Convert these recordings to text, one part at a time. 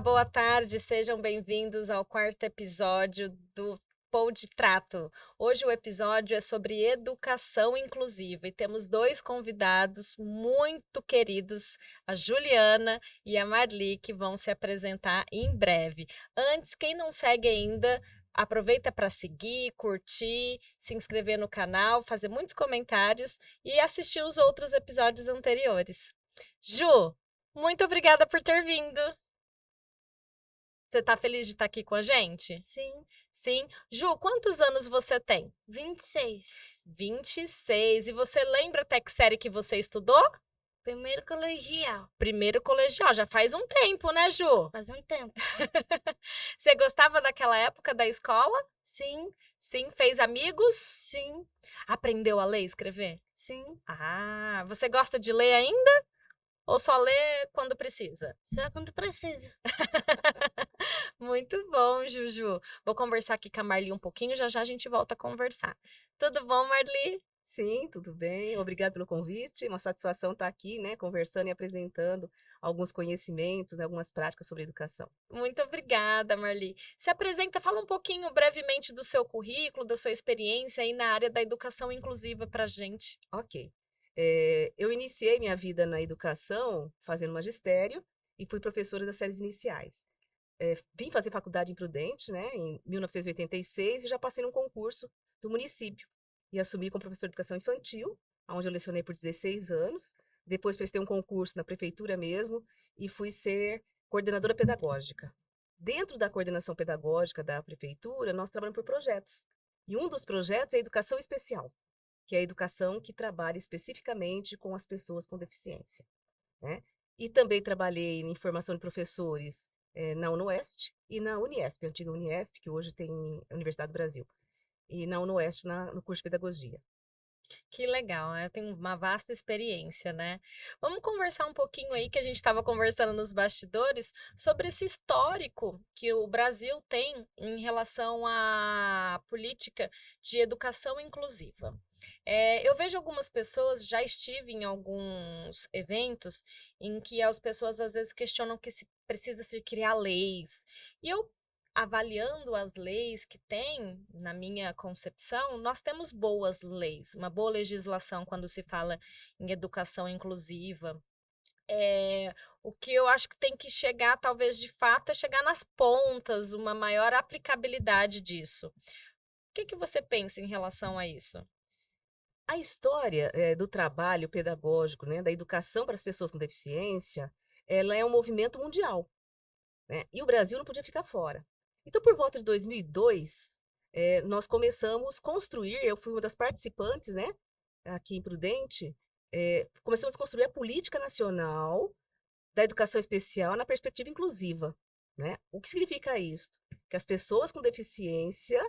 boa tarde, sejam bem-vindos ao quarto episódio do Pod Trato. Hoje o episódio é sobre educação inclusiva e temos dois convidados muito queridos, a Juliana e a Marli, que vão se apresentar em breve. Antes, quem não segue ainda, aproveita para seguir, curtir, se inscrever no canal, fazer muitos comentários e assistir os outros episódios anteriores. Ju, muito obrigada por ter vindo. Você tá feliz de estar aqui com a gente? Sim, Sim. Ju, quantos anos você tem? 26. 26. E você lembra até que série que você estudou? Primeiro colegial. Primeiro colegial, já faz um tempo, né, Ju? Faz um tempo. Você gostava daquela época da escola? Sim, Sim. Fez amigos? sim, Aprendeu a ler e escrever? sim. Ah, você gosta de ler ainda? Ou só lê quando precisa? Só quando precisa. Muito bom, Juju. Vou conversar aqui com a Marli um pouquinho, já já a gente volta a conversar. Tudo bom, Marli? Sim, tudo bem. Obrigada pelo convite. Uma satisfação estar aqui, né, conversando e apresentando alguns conhecimentos, né, algumas práticas sobre educação. Muito obrigada, Marli. Se apresenta, fala um pouquinho brevemente do seu currículo, da sua experiência aí na área da educação inclusiva para gente. Ok. Eu iniciei minha vida na educação fazendo magistério e fui professora das séries iniciais. Vim fazer faculdade em Prudente, né, em 1986 e já passei num concurso do município e assumi como professora de educação infantil, onde eu lecionei por 16 anos. Depois prestei um concurso na prefeitura mesmo e fui ser coordenadora pedagógica. Dentro da coordenação pedagógica da prefeitura, nós trabalhamos por projetos. E um dos projetos é a educação especial, que é a educação que trabalha especificamente com as pessoas com deficiência, né? E também trabalhei em formação de professores na UnoOeste e na Uniesp, a antiga Uniesp, que hoje tem a Universidade do Brasil, e na UnoOeste no curso de Pedagogia. Que legal, né? Tem uma vasta experiência, né? Vamos conversar um pouquinho aí, que a gente estava conversando nos bastidores, sobre esse histórico que o Brasil tem em relação à política de educação inclusiva. Eu vejo algumas pessoas, já estive em alguns eventos em que as pessoas às vezes questionam que se precisa se criar leis. E eu avaliando as leis que tem, na minha concepção, nós temos boas leis, uma boa legislação quando se fala em educação inclusiva. O que eu acho que tem que chegar, talvez de fato, é chegar nas pontas, uma maior aplicabilidade disso. O que você pensa em relação a isso? A história do trabalho pedagógico, né, da educação para as pessoas com deficiência, ela é um movimento mundial, né? E o Brasil não podia ficar fora. Então, por volta de 2002, nós começamos a construir, eu fui uma das participantes, né, aqui em Prudente, começamos a construir a política nacional da educação especial na perspectiva inclusiva, né? O que significa isso? Que as pessoas com deficiência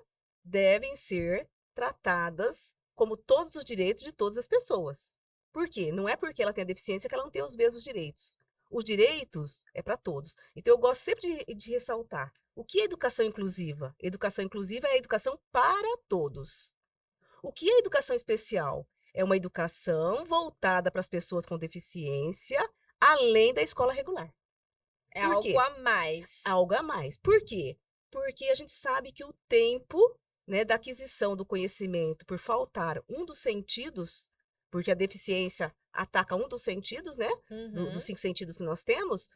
devem ser tratadas como todos os direitos de todas as pessoas. Por quê? Não é porque ela tem a deficiência que ela não tem os mesmos direitos. Os direitos é para todos. Então, eu gosto sempre de ressaltar. O que é educação inclusiva? Educação inclusiva é a educação para todos. O que é educação especial? É uma educação voltada para as pessoas com deficiência, além da escola regular. É Por algo quê? a mais. Algo a mais. Por quê? Porque a gente sabe que o tempo, né, da aquisição do conhecimento por faltar um dos sentidos, porque a deficiência ataca um dos sentidos, né, dos Uhum. 5 sentidos que nós temos,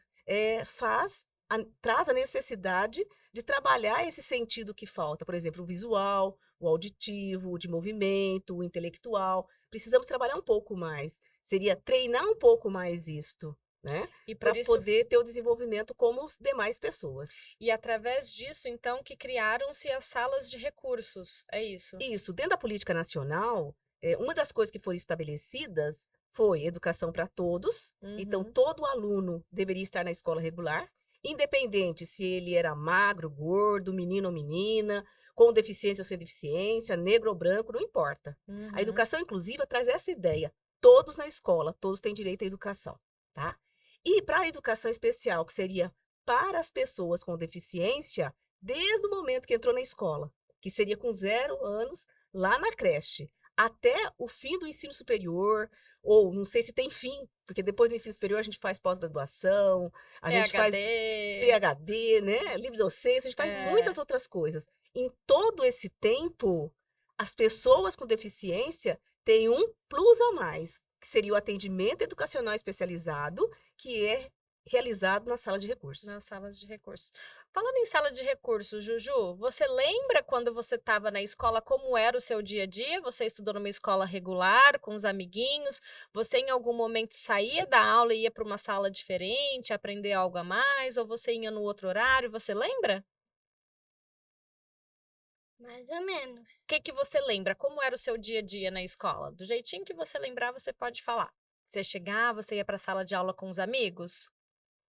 traz a necessidade de trabalhar esse sentido que falta, por exemplo, o visual, o auditivo, o de movimento, o intelectual. Precisamos trabalhar um pouco mais. Seria treinar um pouco mais isto, né? E Para por isso poder ter o desenvolvimento como as demais pessoas. e através disso, então, que criaram-se as salas de recursos, é isso? Isso, dentro da política nacional, uma das coisas que foram estabelecidas foi educação para todos. Então, Uhum. todo aluno deveria estar na escola regular, independente se ele era magro, gordo, menino ou menina, com deficiência ou sem deficiência, negro ou branco, não importa. A Uhum. educação inclusiva traz essa ideia. Todos na escola, todos têm direito à educação, tá? E para a educação especial, que seria para as pessoas com deficiência, desde o momento que entrou na escola, que seria com 0 anos, lá na creche, até o fim do ensino superior, ou não sei se tem fim, porque depois do ensino superior a gente faz pós-graduação, a gente faz PhD. PhD, né? Livre docência, a gente faz muitas É. outras coisas. Em todo esse tempo, as pessoas com deficiência têm um plus a mais, que seria o atendimento educacional especializado, que é realizado na sala de recursos. Nas salas de recursos. Falando em sala de recursos, Juju, você lembra quando você estava na escola como era o seu dia a dia? Você estudou numa escola regular, com os amiguinhos? Você em algum momento saía da aula e ia para uma sala diferente, aprender algo a mais? Ou você ia no outro horário? Você lembra? Mais ou menos. O que que você lembra? Como era o seu dia a dia na escola? Do jeitinho que você lembrar, você pode falar. Você chegava, você ia para a sala de aula com os amigos?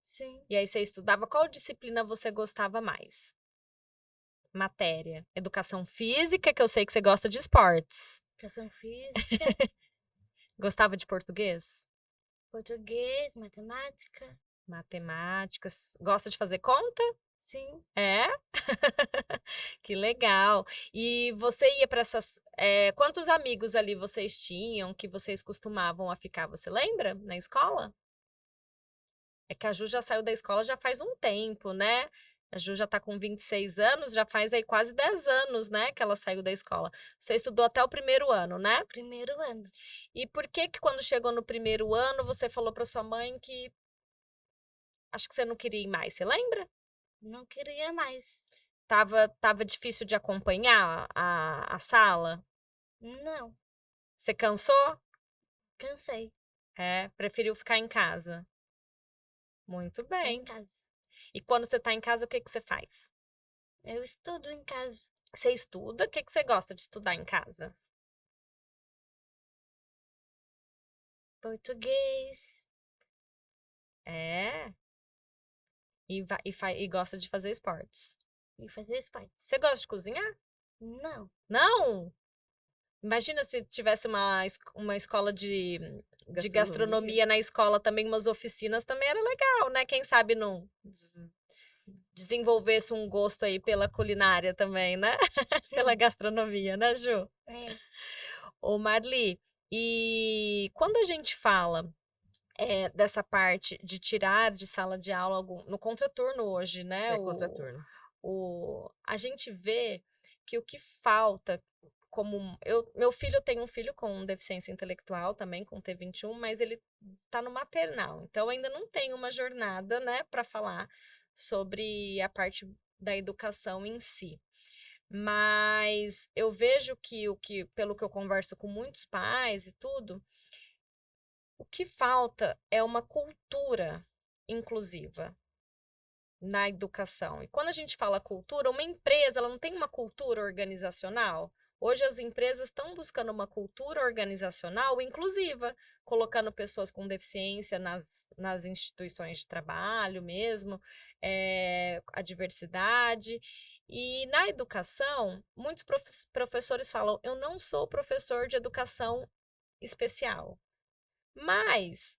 Sim. E aí você estudava, qual disciplina você gostava mais? Matéria. Educação física, que eu sei que você gosta de esportes. Educação física, Gostava de português? português, matemática. Matemática. Gosta de fazer conta? Sim. É? Que legal. E você ia para essas. Quantos amigos ali vocês tinham que vocês costumavam a ficar? Você lembra? Na escola? É que a Ju já saiu da escola já faz um tempo, né? A Ju já tá com 26 anos, já faz aí quase 10 anos, né, que ela saiu da escola. Você estudou até o primeiro ano, né? Primeiro ano. E por que que quando chegou no primeiro ano você falou para sua mãe que acho que você não queria ir mais, você lembra? Não queria mais. Tava difícil de acompanhar a sala? Não. Você cansou? Cansei. É, preferiu ficar em casa. Muito Ficar em bem. casa. E quando você tá em casa, o que que você faz? Eu estudo em casa. Você estuda? O que que você gosta de estudar em casa? Português. É. E gosta de fazer esportes. E fazer esportes. Você gosta de cozinhar? Não. Não? Imagina se tivesse uma escola de gastronomia na escola também, umas oficinas também era legal, né? Quem sabe não desenvolvesse um gosto aí pela culinária também, né? Pela gastronomia, né, Ju? É. Ô, Marli, e quando a gente fala dessa parte de tirar de sala de aula no contraturno hoje, né? É contraturno. A gente vê que o que falta, meu filho tem um filho com deficiência intelectual também, com T21, mas ele tá no maternal, então ainda não tem uma jornada, né, para falar sobre a parte da educação em si. Mas eu vejo que pelo que eu converso com muitos pais e tudo, o que falta é uma cultura inclusiva na educação. E quando a gente fala cultura, uma empresa, ela não tem uma cultura organizacional. Hoje as empresas estão buscando uma cultura organizacional inclusiva, colocando pessoas com deficiência nas instituições de trabalho mesmo, a diversidade. E na educação, muitos professores falam: eu não sou professor de educação especial. Mas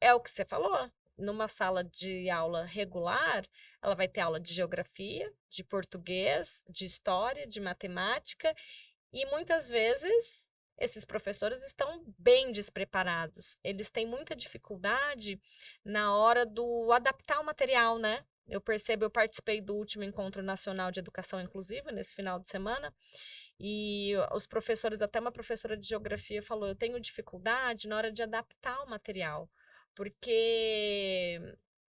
é o que você falou. Numa sala de aula regular, ela vai ter aula de geografia, de português, de história, de matemática, e muitas vezes esses professores estão bem despreparados. Eles têm muita dificuldade na hora do adaptar o material, né? Eu participei do último Encontro Nacional de Educação Inclusiva nesse final de semana, e os professores, até uma professora de geografia falou: eu tenho dificuldade na hora de adaptar o material, porque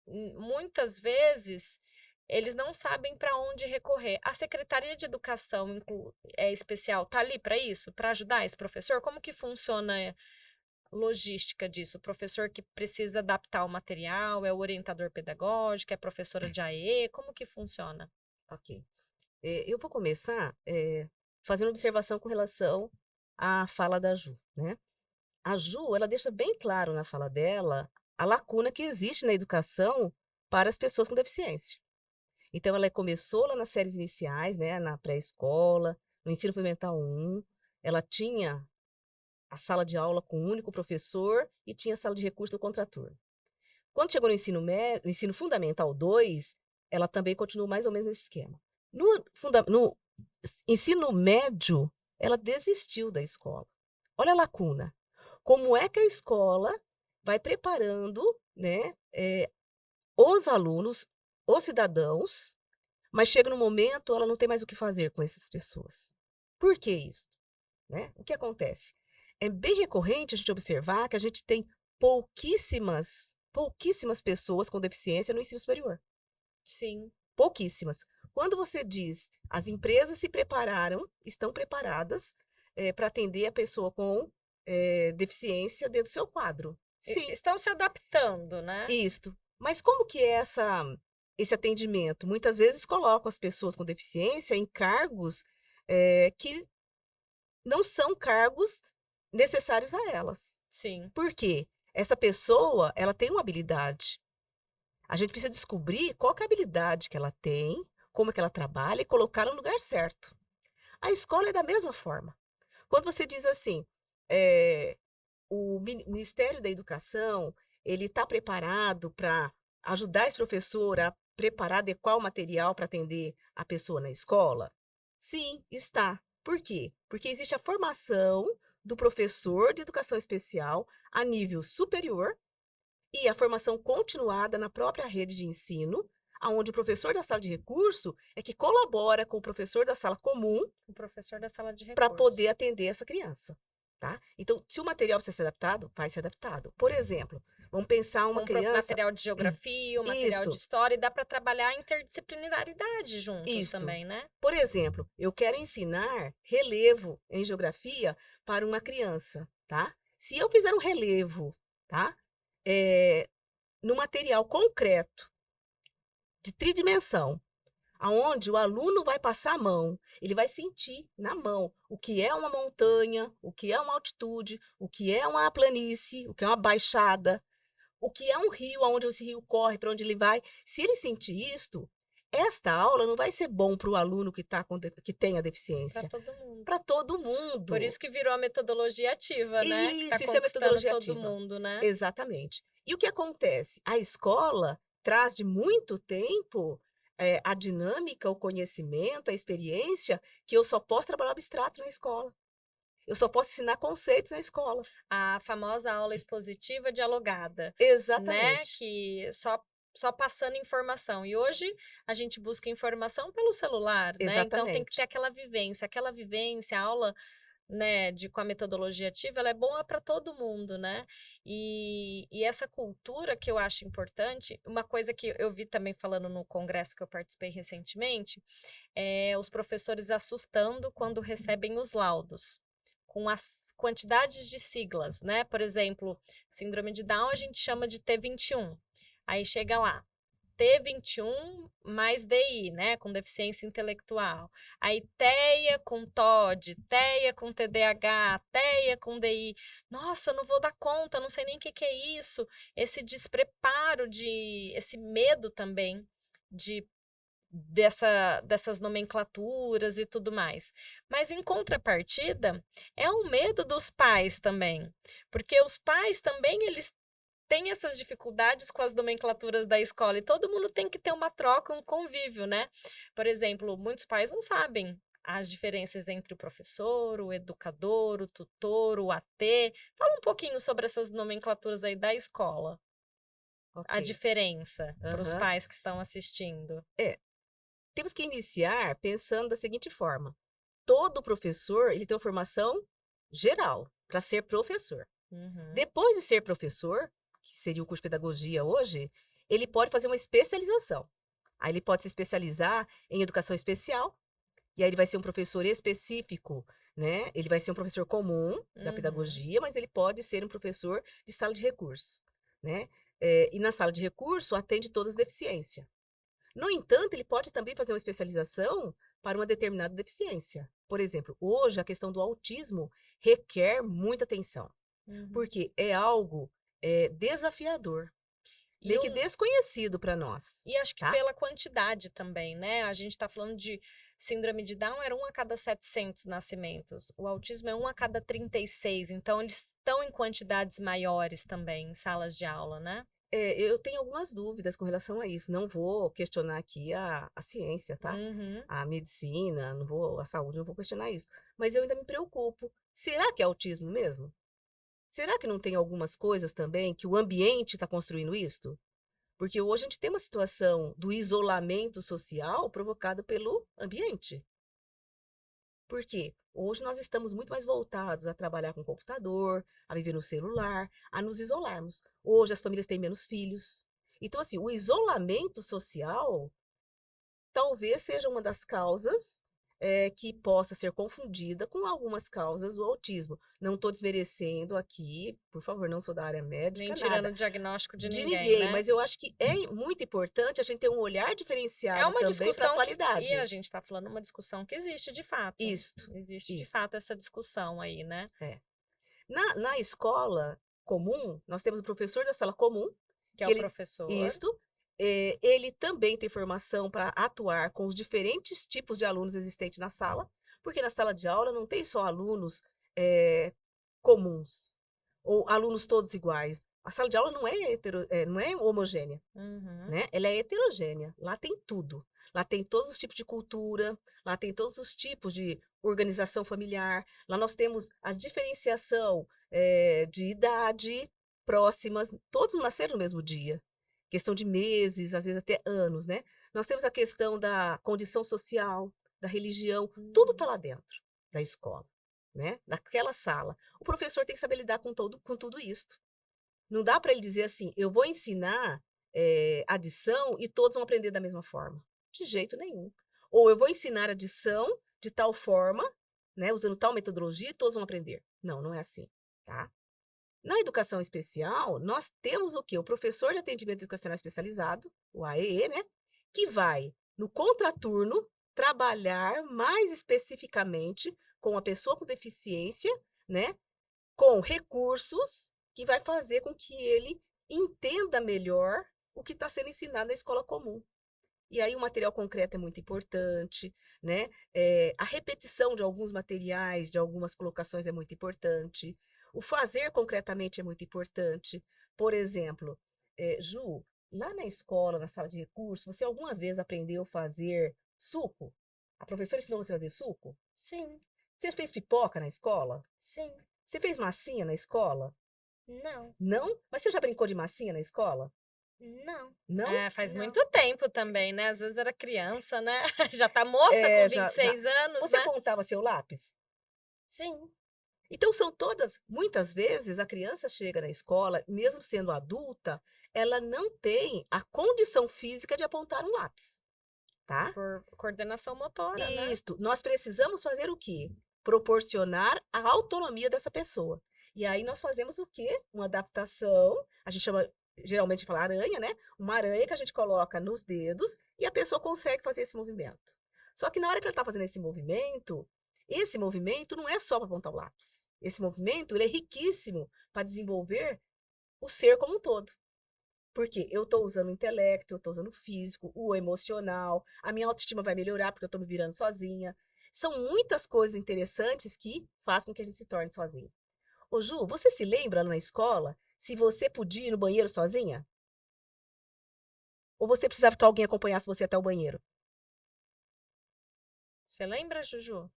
muitas vezes eles não sabem para onde recorrer. A Secretaria de Educação Especial está ali para isso, para ajudar esse professor? Como que funciona a logística disso? O professor que precisa adaptar o material, é o orientador pedagógico, é a professora de AE, como que funciona? Ok. Eu vou começar fazendo uma observação com relação à fala da Ju, né? A Ju, ela deixa bem claro na fala dela a lacuna que existe na educação para as pessoas com deficiência. Então, ela começou lá nas séries iniciais, né, na pré-escola, no ensino fundamental 1, ela tinha a sala de aula com um único professor e tinha a sala de recurso do contraturno. Quando chegou no ensino fundamental 2, ela também continuou mais ou menos nesse esquema. No ensino médio, ela desistiu da escola. Olha a lacuna. Como é que a escola vai preparando, né, os alunos, os cidadãos, mas chega no momento, ela não tem mais o que fazer com essas pessoas. Por que isso? Né? O que acontece? É bem recorrente a gente observar que a gente tem pouquíssimas pessoas com deficiência no ensino superior. Sim. Pouquíssimas. Quando você diz as empresas se prepararam, estão preparadas para atender a pessoa com deficiência dentro do seu quadro. Sim, Estão se adaptando, né? isto. Mas como que é esse atendimento? Muitas vezes colocam as pessoas com deficiência em cargos que não são cargos necessários a elas. Sim. Por quê? Essa pessoa, ela tem uma habilidade. A gente precisa descobrir qual que é a habilidade que ela tem, como é que ela trabalha e colocar no lugar certo. A escola é da mesma forma. Quando você diz assim, o Ministério da Educação, ele está preparado para ajudar esse professor a preparar, adequar o material para atender a pessoa na escola? Sim, está. Por quê? Porque existe a formação do professor de educação especial a nível superior e a formação continuada na própria rede de ensino, aonde o professor da sala de recurso é que colabora com o professor da sala comum O professor da sala de para recurso. poder atender essa criança, tá? Então, se o material precisa ser adaptado, vai ser adaptado. Por exemplo, vamos pensar uma criança. Material de geografia, o material de Isto, história, e dá para trabalhar a interdisciplinaridade juntos isto. também, né? Por exemplo, eu quero ensinar relevo em geografia para uma criança, tá? Se eu fizer um relevo, tá? No material concreto, de tridimensão, aonde o aluno vai passar a mão, ele vai sentir na mão o que é uma montanha, o que é uma altitude, o que é uma planície, o que é uma baixada, o que é um rio, aonde esse rio corre, para onde ele vai. Se ele sentir isto, esta aula não vai ser bom para o aluno que tem a Para deficiência, todo mundo. para todo Por mundo. isso que virou a metodologia ativa, né? Que está Isso é conquistando metodologia todo ativa. mundo, né? Exatamente. E o que acontece? A escola traz de muito tempo a dinâmica, o conhecimento, a experiência, que eu só posso trabalhar abstrato na escola. Eu só posso ensinar conceitos na escola. A famosa aula expositiva dialogada, né? Exatamente. Que só passando informação. E hoje a gente busca informação pelo celular, né? Então tem que ter Exatamente. aquela vivência, a aula, né, com a metodologia ativa, ela é boa para todo mundo, né? E essa cultura que eu acho importante, uma coisa que eu vi também falando no congresso que eu participei recentemente, é os professores assustando quando recebem os laudos, com as quantidades de siglas, né? Por exemplo, síndrome de Down a gente chama de T21. Aí chega lá, T21 mais DI, né, com deficiência intelectual. Aí TEA com TOD, TEA com TDAH, TEA com DI. Nossa, não vou dar conta, não sei nem o que é isso. Esse despreparo esse medo também de dessas nomenclaturas e tudo mais. Mas em contrapartida, é um medo dos pais também, porque os pais também eles têm essas dificuldades com as nomenclaturas da escola e todo mundo tem que ter uma troca, um convívio, né? Por exemplo, muitos pais não sabem as diferenças entre o professor, o educador, o tutor, o AT. Fala um pouquinho sobre essas nomenclaturas aí da escola, a Ok. diferença para os Aham. pais que estão assistindo. Temos que iniciar pensando da seguinte forma: todo professor ele tem uma formação geral para ser professor. Uhum, Depois de ser professor, que seria o curso de pedagogia hoje, ele pode fazer uma especialização. Aí ele pode se especializar em educação especial, e aí ele vai ser um professor específico, né? Ele vai ser um professor comum da uhum. pedagogia, mas ele pode ser um professor de sala de recurso, né? E na sala de recurso atende todas as deficiências. No entanto, ele pode também fazer uma especialização para uma determinada deficiência. Por exemplo, hoje a questão do autismo requer muita atenção, Uhum. porque é algo desafiador, E, meio que um, desconhecido para nós, e acho que tá? pela quantidade também, né? A gente está falando de síndrome de Down, era um a cada 700 nascimentos. O autismo é um a cada 36. Então eles estão em quantidades maiores também em salas de aula, né? Eu tenho algumas dúvidas com relação a isso. Não vou questionar aqui a ciência, tá? Uhum. A medicina, não vou, a saúde, não vou questionar isso. mas eu ainda me preocupo. Será que é autismo mesmo? Será que não tem algumas coisas também que o ambiente está construindo isto? Porque hoje a gente tem uma situação do isolamento social provocado pelo ambiente. Por quê? Hoje nós estamos muito mais voltados a trabalhar com computador, a viver no celular, a nos isolarmos. Hoje as famílias têm menos filhos. Então, assim, o isolamento social talvez seja uma das causas que possa ser confundida com algumas causas do autismo. Não estou desmerecendo aqui, por favor, não sou da área Nem médica, tirando nada, o diagnóstico de de ninguém, ninguém, né? mas eu acho que é muito importante a gente ter um olhar É diferenciado uma também para a discussão e a atualidade. gente está falando uma discussão que existe de fato. Isto, Existe de isto, fato essa discussão aí, né? é. Na escola comum, nós temos o professor da sala comum, Que é que o ele, professor. isto, ele também tem formação para atuar com os diferentes tipos de alunos existentes na sala, porque na sala de aula não tem só alunos comuns, ou alunos todos iguais. A sala de aula não é, não é homogênea, Uhum. né? Ela é heterogênea. Lá tem tudo. Lá tem todos os tipos de cultura, lá tem todos os tipos de organização familiar. Lá nós temos a diferenciação de idade próximas, todos não nasceram no mesmo dia. Questão de meses, às vezes até anos, né? Nós temos a questão da condição social, da religião, tudo está Uhum. lá dentro da escola, né? Naquela sala. O professor tem que saber lidar com tudo isso. Não dá para ele dizer assim, eu vou ensinar adição e todos vão aprender da mesma forma. De jeito nenhum. Ou eu vou ensinar adição de tal forma, né, usando tal metodologia, e todos vão aprender. Não, não é assim, tá? Na educação especial, nós temos o quê? O professor de atendimento educacional especializado, o AEE, né, que vai, no contraturno, trabalhar mais especificamente com a pessoa com deficiência, né, com recursos que vai fazer com que ele entenda melhor o que está sendo ensinado na escola comum. E aí o material concreto é muito importante, né? A repetição de alguns materiais, de algumas colocações é muito importante. O fazer concretamente é muito importante. Por exemplo, Ju, lá na escola, na sala de recursos, você alguma vez aprendeu a fazer suco? A professora ensinou você a fazer suco? Sim, Você fez pipoca na escola? sim, Você fez massinha na escola? não, Não? Mas você já brincou de massinha na escola? não, Não? É, faz não. muito tempo também, né? Às vezes era criança, né? Já tá moça com É, vinte já, e já. seis anos, Você né? apontava seu lápis? Sim, Então são todas, muitas vezes a criança chega na escola, mesmo sendo adulta, ela não tem a condição física de apontar um lápis, tá? Por coordenação motora, né? Isto, nós precisamos fazer o quê? Proporcionar a autonomia dessa pessoa. E aí nós fazemos o quê? Uma adaptação, a gente chama geralmente de falar aranha, né? Uma aranha que a gente coloca nos dedos e a pessoa consegue fazer esse movimento. Só que na hora que ela está fazendo esse movimento não é só para apontar o lápis. Esse movimento ele é riquíssimo para desenvolver o ser como um todo. Porque eu estou usando o intelecto, eu estou usando o físico, o emocional, a minha autoestima vai melhorar porque eu estou me virando sozinha. São muitas coisas interessantes que fazem com que a gente se torne sozinho. Ô Ju, você se lembra na escola se você podia ir no banheiro sozinha? Ou você precisava que alguém acompanhasse você até o banheiro? Você lembra, Juju?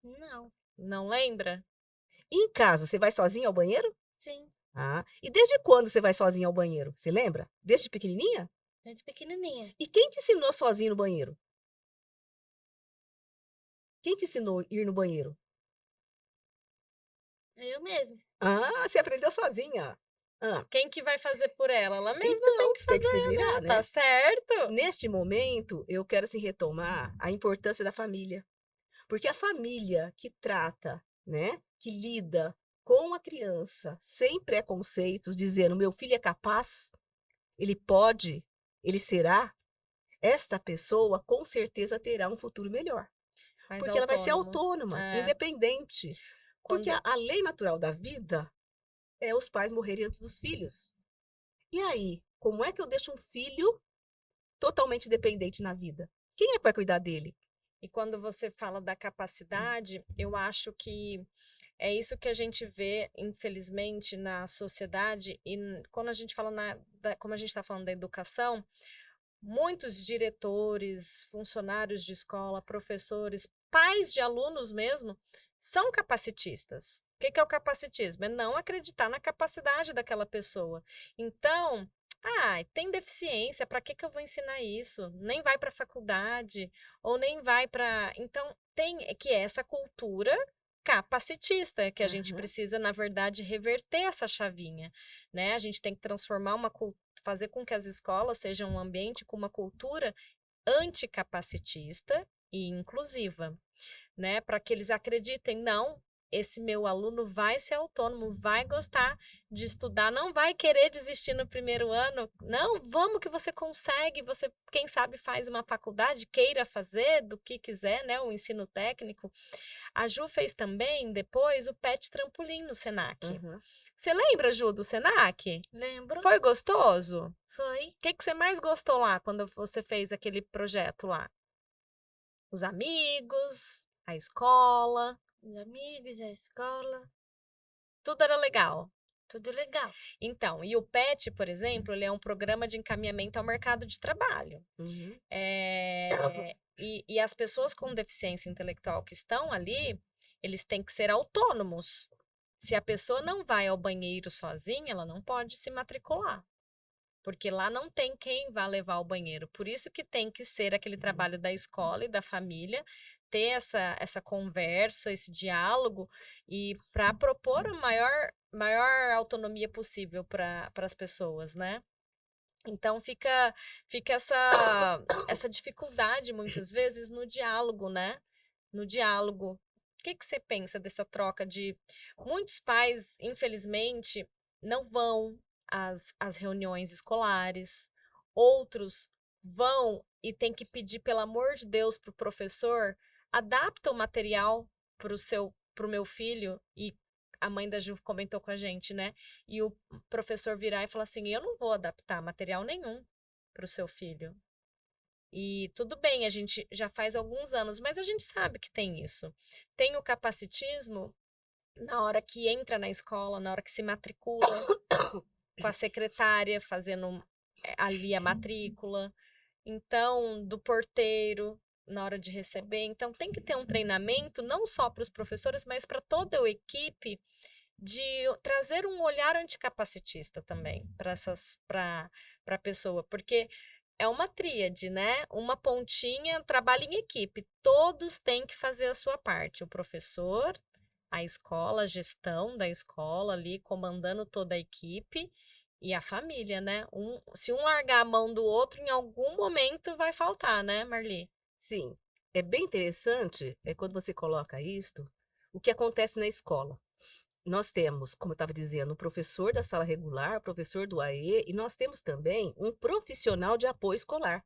não, Não lembra? E em casa, você vai sozinha ao banheiro? sim, Ah, e desde quando você vai sozinha ao banheiro? Você lembra? Desde pequenininha? desde pequenininha. E quem te ensinou sozinho no banheiro? Quem te ensinou a ir no banheiro? Eu mesmo. Ah, você aprendeu sozinha. Ah, Quem que vai fazer por ela? Ela mesma tem então, que tem que se fazer, virar, né? Tá né? certo? Neste momento, eu quero assim, retomar a importância da família. Porque a família que trata, né, que lida com a criança sem preconceitos, dizendo: meu filho é capaz, ele pode, ele será, esta pessoa com certeza terá um futuro melhor. Mais Porque ela vai ser autônomo. autônoma, É, independente. Porque quando a lei natural da vida é os pais morrerem antes dos filhos. E aí, como é que eu deixo um filho totalmente dependente na vida? Quem é que vai cuidar dele? E quando você fala da capacidade, eu acho que é isso que a gente vê, infelizmente, na sociedade. E quando a gente fala como a gente está falando da educação, muitos diretores, funcionários de escola, professores pais de alunos mesmo são capacitistas. O que que é o capacitismo? É não acreditar na capacidade daquela pessoa. Então, tem deficiência, para que que eu vou ensinar isso? Nem vai para a faculdade, ou nem vai para. Então, tem que é essa cultura capacitista que a gente Aham. precisa, na verdade, reverter essa chavinha, né? A gente tem que transformar fazer com que as escolas sejam um ambiente com uma cultura anticapacitista e inclusiva, né? Para que eles acreditem, não, esse meu aluno vai ser autônomo, vai gostar de estudar, não vai querer desistir no primeiro ano. Não, vamos que você consegue, você, quem sabe, faz uma faculdade, queira fazer do que quiser, né? O ensino técnico. A Ju fez também, depois, o PET Trampolim no Senac. Uhum. Você lembra, Ju, do Senac? Lembro. Foi gostoso? Foi. O que que você mais gostou lá quando você fez aquele projeto lá? Os amigos, a escola, Os amigos, a escola, tudo era legal. tudo legal. Então, e o PET, por exemplo, ele é um programa de encaminhamento ao mercado de trabalho. Uhum. E as pessoas com deficiência intelectual que estão ali, eles têm que ser autônomos. Se a pessoa não vai ao banheiro sozinha, ela não pode se matricular. Porque lá não tem quem vá levar ao banheiro. Por isso que tem que ser aquele trabalho da escola e da família, ter essa conversa, esse diálogo, e para propor a maior autonomia possível para as pessoas, né? Então fica essa dificuldade, muitas vezes, no diálogo, né? No diálogo. O que que você pensa dessa troca de muitos pais, infelizmente, não vão às reuniões escolares, outros vão e tem que pedir, pelo amor de Deus, para o professor, adapta o material para o meu filho, e a mãe da Ju comentou com a gente, né? E o professor virar e falar assim: eu não vou adaptar material nenhum para o seu filho. E tudo bem, a gente já faz alguns anos, mas a gente sabe que tem isso. Tem o capacitismo na hora que entra na escola, na hora que se matricula, com a secretária fazendo ali a matrícula. Então, do porteiro na hora de receber. Então, tem que ter um treinamento não só para os professores, mas para toda a equipe, de trazer um olhar anticapacitista também para a pessoa, porque é uma tríade, né? Uma pontinha, trabalho em equipe. Todos têm que fazer a sua parte. O professor, a escola, a gestão da escola ali, comandando toda a equipe, e a família, né? Se um largar a mão do outro, em algum momento vai faltar, né, Marli? Sim, é bem interessante quando você coloca isto, o que acontece na escola. Nós temos, como eu estava dizendo, um professor da sala regular, professor do AE, e nós temos também um profissional de apoio escolar,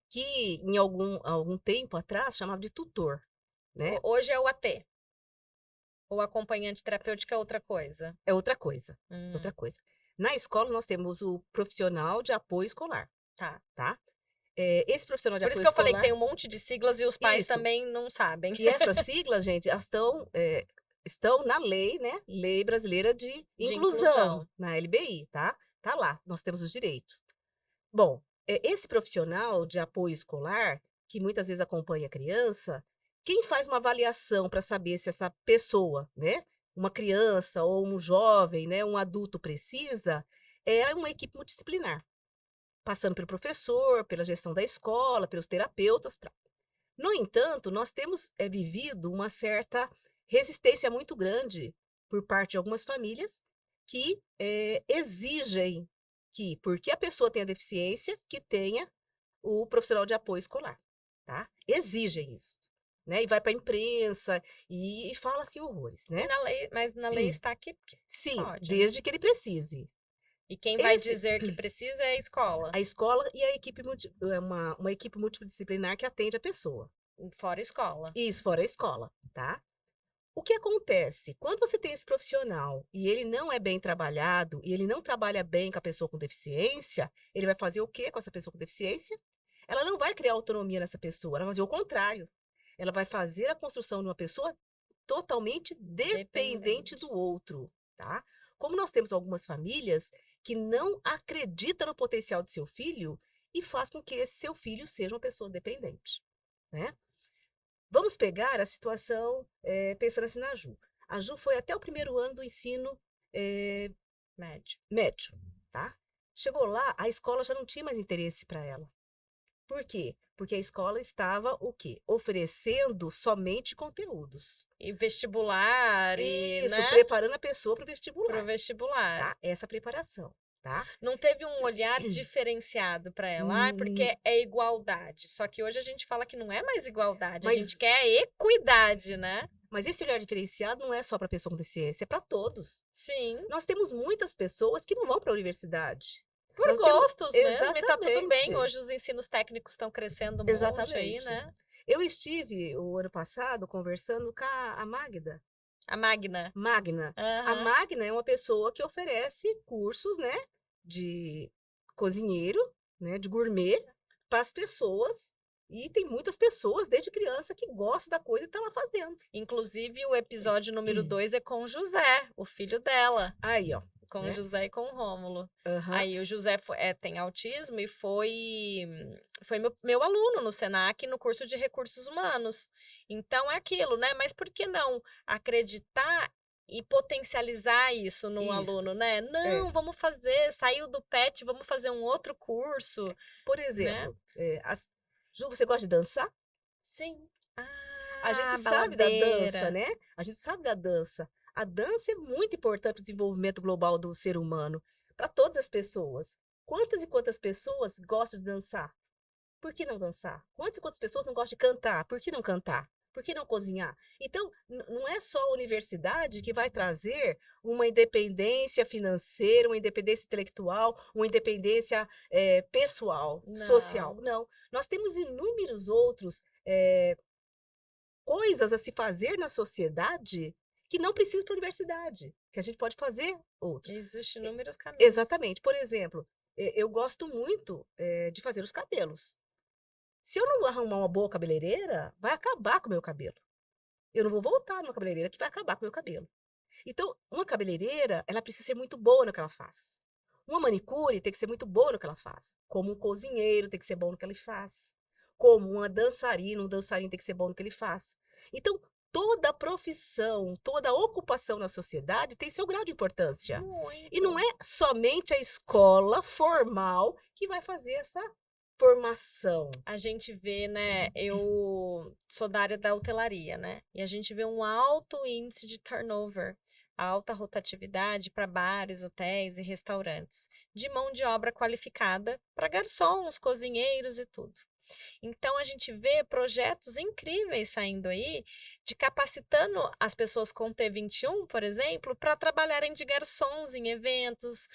que em algum tempo atrás chamava de tutor, né? Hoje é o AT. O acompanhante terapêutico é outra coisa. É outra coisa, Hum, outra coisa. Na escola nós temos o profissional de apoio escolar, tá. tá? Esse profissional de Por isso apoio que eu falei que escolar, tem um monte de siglas e os pais isso. também não sabem. E essas siglas, gente, elas estão na lei, né? Lei Brasileira de De Inclusão, inclusão. na LBI, tá? Tá lá, nós temos os direitos. Bom, esse profissional de apoio escolar, que muitas vezes acompanha a criança, quem faz uma avaliação para saber se essa pessoa, né, uma criança ou um jovem, né, um adulto precisa, é uma equipe multidisciplinar, passando pelo professor, pela gestão da escola, pelos terapeutas. No entanto, nós temos vivido uma certa resistência muito grande por parte de algumas famílias que exigem que, porque a pessoa tenha deficiência, que tenha o profissional de apoio escolar, tá? Exigem isso, né? E vai para a imprensa e fala assim horrores, E né? mas na lei está que Sim, pode, né? desde que ele precise. E quem vai Esse, dizer que precisa é a escola, a escola e a equipe uma equipe multidisciplinar que atende a pessoa. fora a escola. Isso fora a escola, tá? O que acontece? Quando você tem esse profissional e ele não é bem trabalhado, e ele não trabalha bem com a pessoa com deficiência, ele vai fazer o quê com essa pessoa com deficiência? Ela não vai criar autonomia nessa pessoa, ela vai fazer o contrário. Ela vai fazer a construção de uma pessoa totalmente dependente Dependente. do outro, tá? Como nós temos algumas famílias que não acreditam no potencial do seu filho e faz com que esse seu filho seja uma pessoa dependente, né? Vamos pegar a situação, pensando assim na Ju. A Ju foi até o primeiro ano do ensino eh, Médio. médio, tá? Chegou lá, a escola já não tinha mais interesse para ela. Por quê? Porque a escola estava o quê? Oferecendo somente conteúdos. E vestibular e, Isso, né, preparando a pessoa para o pro vestibular, vestibular. tá? Essa preparação, tá? Não teve um olhar diferenciado para ela, Hum, porque é igualdade. Só que hoje a gente fala que não é mais igualdade, a gente Mas, quer equidade, né? mas esse olhar diferenciado não é só para pessoa com deficiência, é para todos. Sim, Nós temos muitas pessoas que não vão para a universidade. por Nós temos gostos mesmo, e tá tudo bem. exatamente, Hoje os ensinos técnicos estão crescendo um monte aí, exatamente. né? Eu estive o ano passado conversando com a Magda. A Magna. Magna. A Aham. Magna é uma pessoa que oferece cursos, né, de cozinheiro, né, de gourmet para as pessoas. E tem muitas pessoas desde criança que gostam da coisa e estão lá fazendo. Inclusive, o episódio número 2 é com o José, o filho dela. Aí, ó, Com o né? José e com o Rômulo. Aham. Aí o José tem autismo e foi meu aluno no Senac no curso de recursos humanos. Então é aquilo, né? Mas por que não acreditar e potencializar isso no Isto. aluno, né? É. Não, vamos fazer, saiu do PET, vamos fazer um outro curso, Por né? exemplo, Ju, você gosta de dançar? Sim. A gente Ah, sabe da dança, baladeira. né? A gente sabe da dança. A dança é muito importante para o desenvolvimento global do ser humano, para todas as pessoas. Quantas e quantas pessoas gostam de dançar? Por que não dançar? Quantas e quantas pessoas não gostam de cantar? Por que não cantar? Por que não cozinhar? Então, não é só a universidade que vai trazer uma independência financeira, uma independência intelectual, uma independência pessoal, social. Não, Não. Nós temos inúmeros outros coisas a se fazer na sociedade que não precisa para a universidade, que a gente pode fazer outros. existem E- inúmeros caminhos. Exatamente. Por exemplo, eu gosto muito de fazer os cabelos. Se eu não arrumar uma boa cabeleireira, vai acabar com o meu cabelo. Eu não vou voltar numa cabeleireira que vai acabar com o meu cabelo. Então, uma cabeleireira, ela precisa ser muito boa no que ela faz. Uma manicure tem que ser muito boa no que ela faz. Como um cozinheiro tem que ser bom no que ele faz. Como uma dançarina, um dançarino tem que ser bom no que ele faz. Então, toda profissão, toda ocupação na sociedade tem seu grau de importância. E não Muito. é somente a escola formal que vai fazer essa formação. A gente vê, né? Eu sou da área da hotelaria, né? E a gente vê um alto índice de turnover, alta rotatividade para bares, hotéis e restaurantes, de mão de obra qualificada para garçons, cozinheiros e tudo. Então a gente vê projetos incríveis saindo aí, de capacitando as pessoas com T21, por exemplo, para trabalharem de garçons em eventos,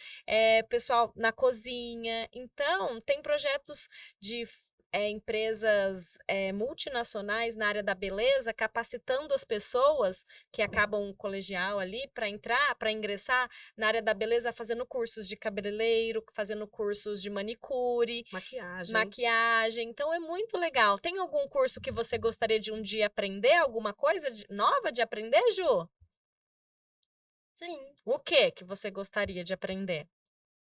pessoal na cozinha. Então, tem projetos de empresas multinacionais na área da beleza, capacitando as pessoas que acabam o colegial ali para entrar, para ingressar na área da beleza, fazendo cursos de cabeleireiro, fazendo cursos de manicure, Maquiagem. maquiagem. Então é muito legal. Tem algum curso que você gostaria de um dia aprender? Alguma coisa nova de aprender, Ju? Sim. O que você gostaria de aprender?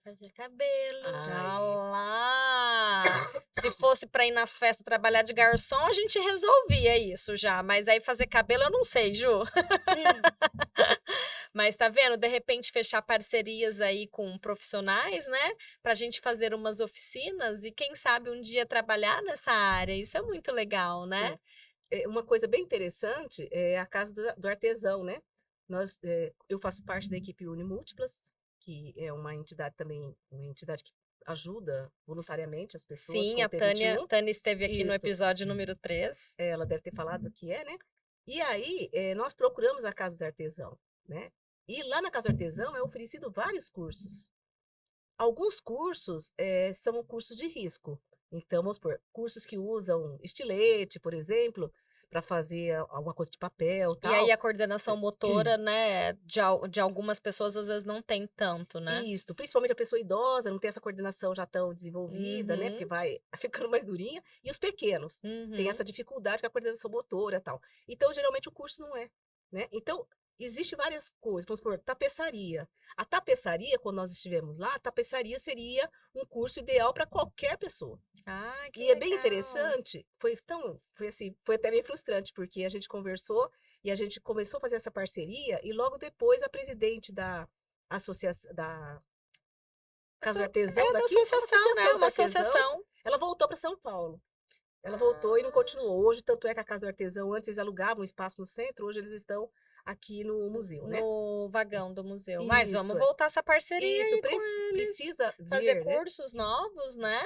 Fazer cabelo. Ah Ai, lá! Se fosse para ir nas festas trabalhar de garçom, a gente resolvia isso já. Mas aí fazer cabelo eu não sei, Ju. Mas tá vendo? De repente fechar parcerias aí com profissionais, né? Pra gente fazer umas oficinas e quem sabe um dia trabalhar nessa área. Isso é muito legal, né? sim. Uma coisa bem interessante é a Casa do Artesão, né? Eu faço parte da equipe Unimúltiplas, que é uma entidade também, uma entidade que ajuda voluntariamente as pessoas Sim, com a Tânia, T21. Tânia esteve aqui no Isso, episódio número 3. ela deve ter falado que é, né? E aí, nós procuramos a Casa do Artesão, né? E lá na Casa do Artesão é oferecido vários cursos. Alguns cursos são cursos de risco. Então, vamos supor, cursos que usam estilete, por exemplo, para fazer alguma coisa de papel, E aí tal. a coordenação motora, né, de algumas pessoas às vezes não tem tanto, né? Isto, principalmente a pessoa idosa, não tem essa coordenação já tão desenvolvida, né? Porque Uhum, vai ficando mais durinha. E os pequenos têm uhum. essa dificuldade com a coordenação motora, tal. Então, geralmente o curso não é, né? Então, Existem várias coisas, vamos supor, tapeçaria. A tapeçaria, quando nós estivemos lá, a tapeçaria seria um curso ideal para qualquer pessoa. Ah, que E é bem legal. interessante, foi assim, foi até meio frustrante, porque a gente conversou e a gente começou a fazer essa parceria e logo depois a presidente da associação, da Casa do Artesão Da daqui, a associação, né? Associação dos Uma Artesãos, associação. ela voltou para São Paulo. Ela voltou e não Ah, continuou. Hoje, tanto é que a Casa do Artesão, antes eles alugavam um espaço no centro, hoje eles estão aqui no museu, né? no vagão do museu. Mas vamos Isso, voltar essa parceria isso, aí com eles. precisa Fazer ver, né? cursos novos, né?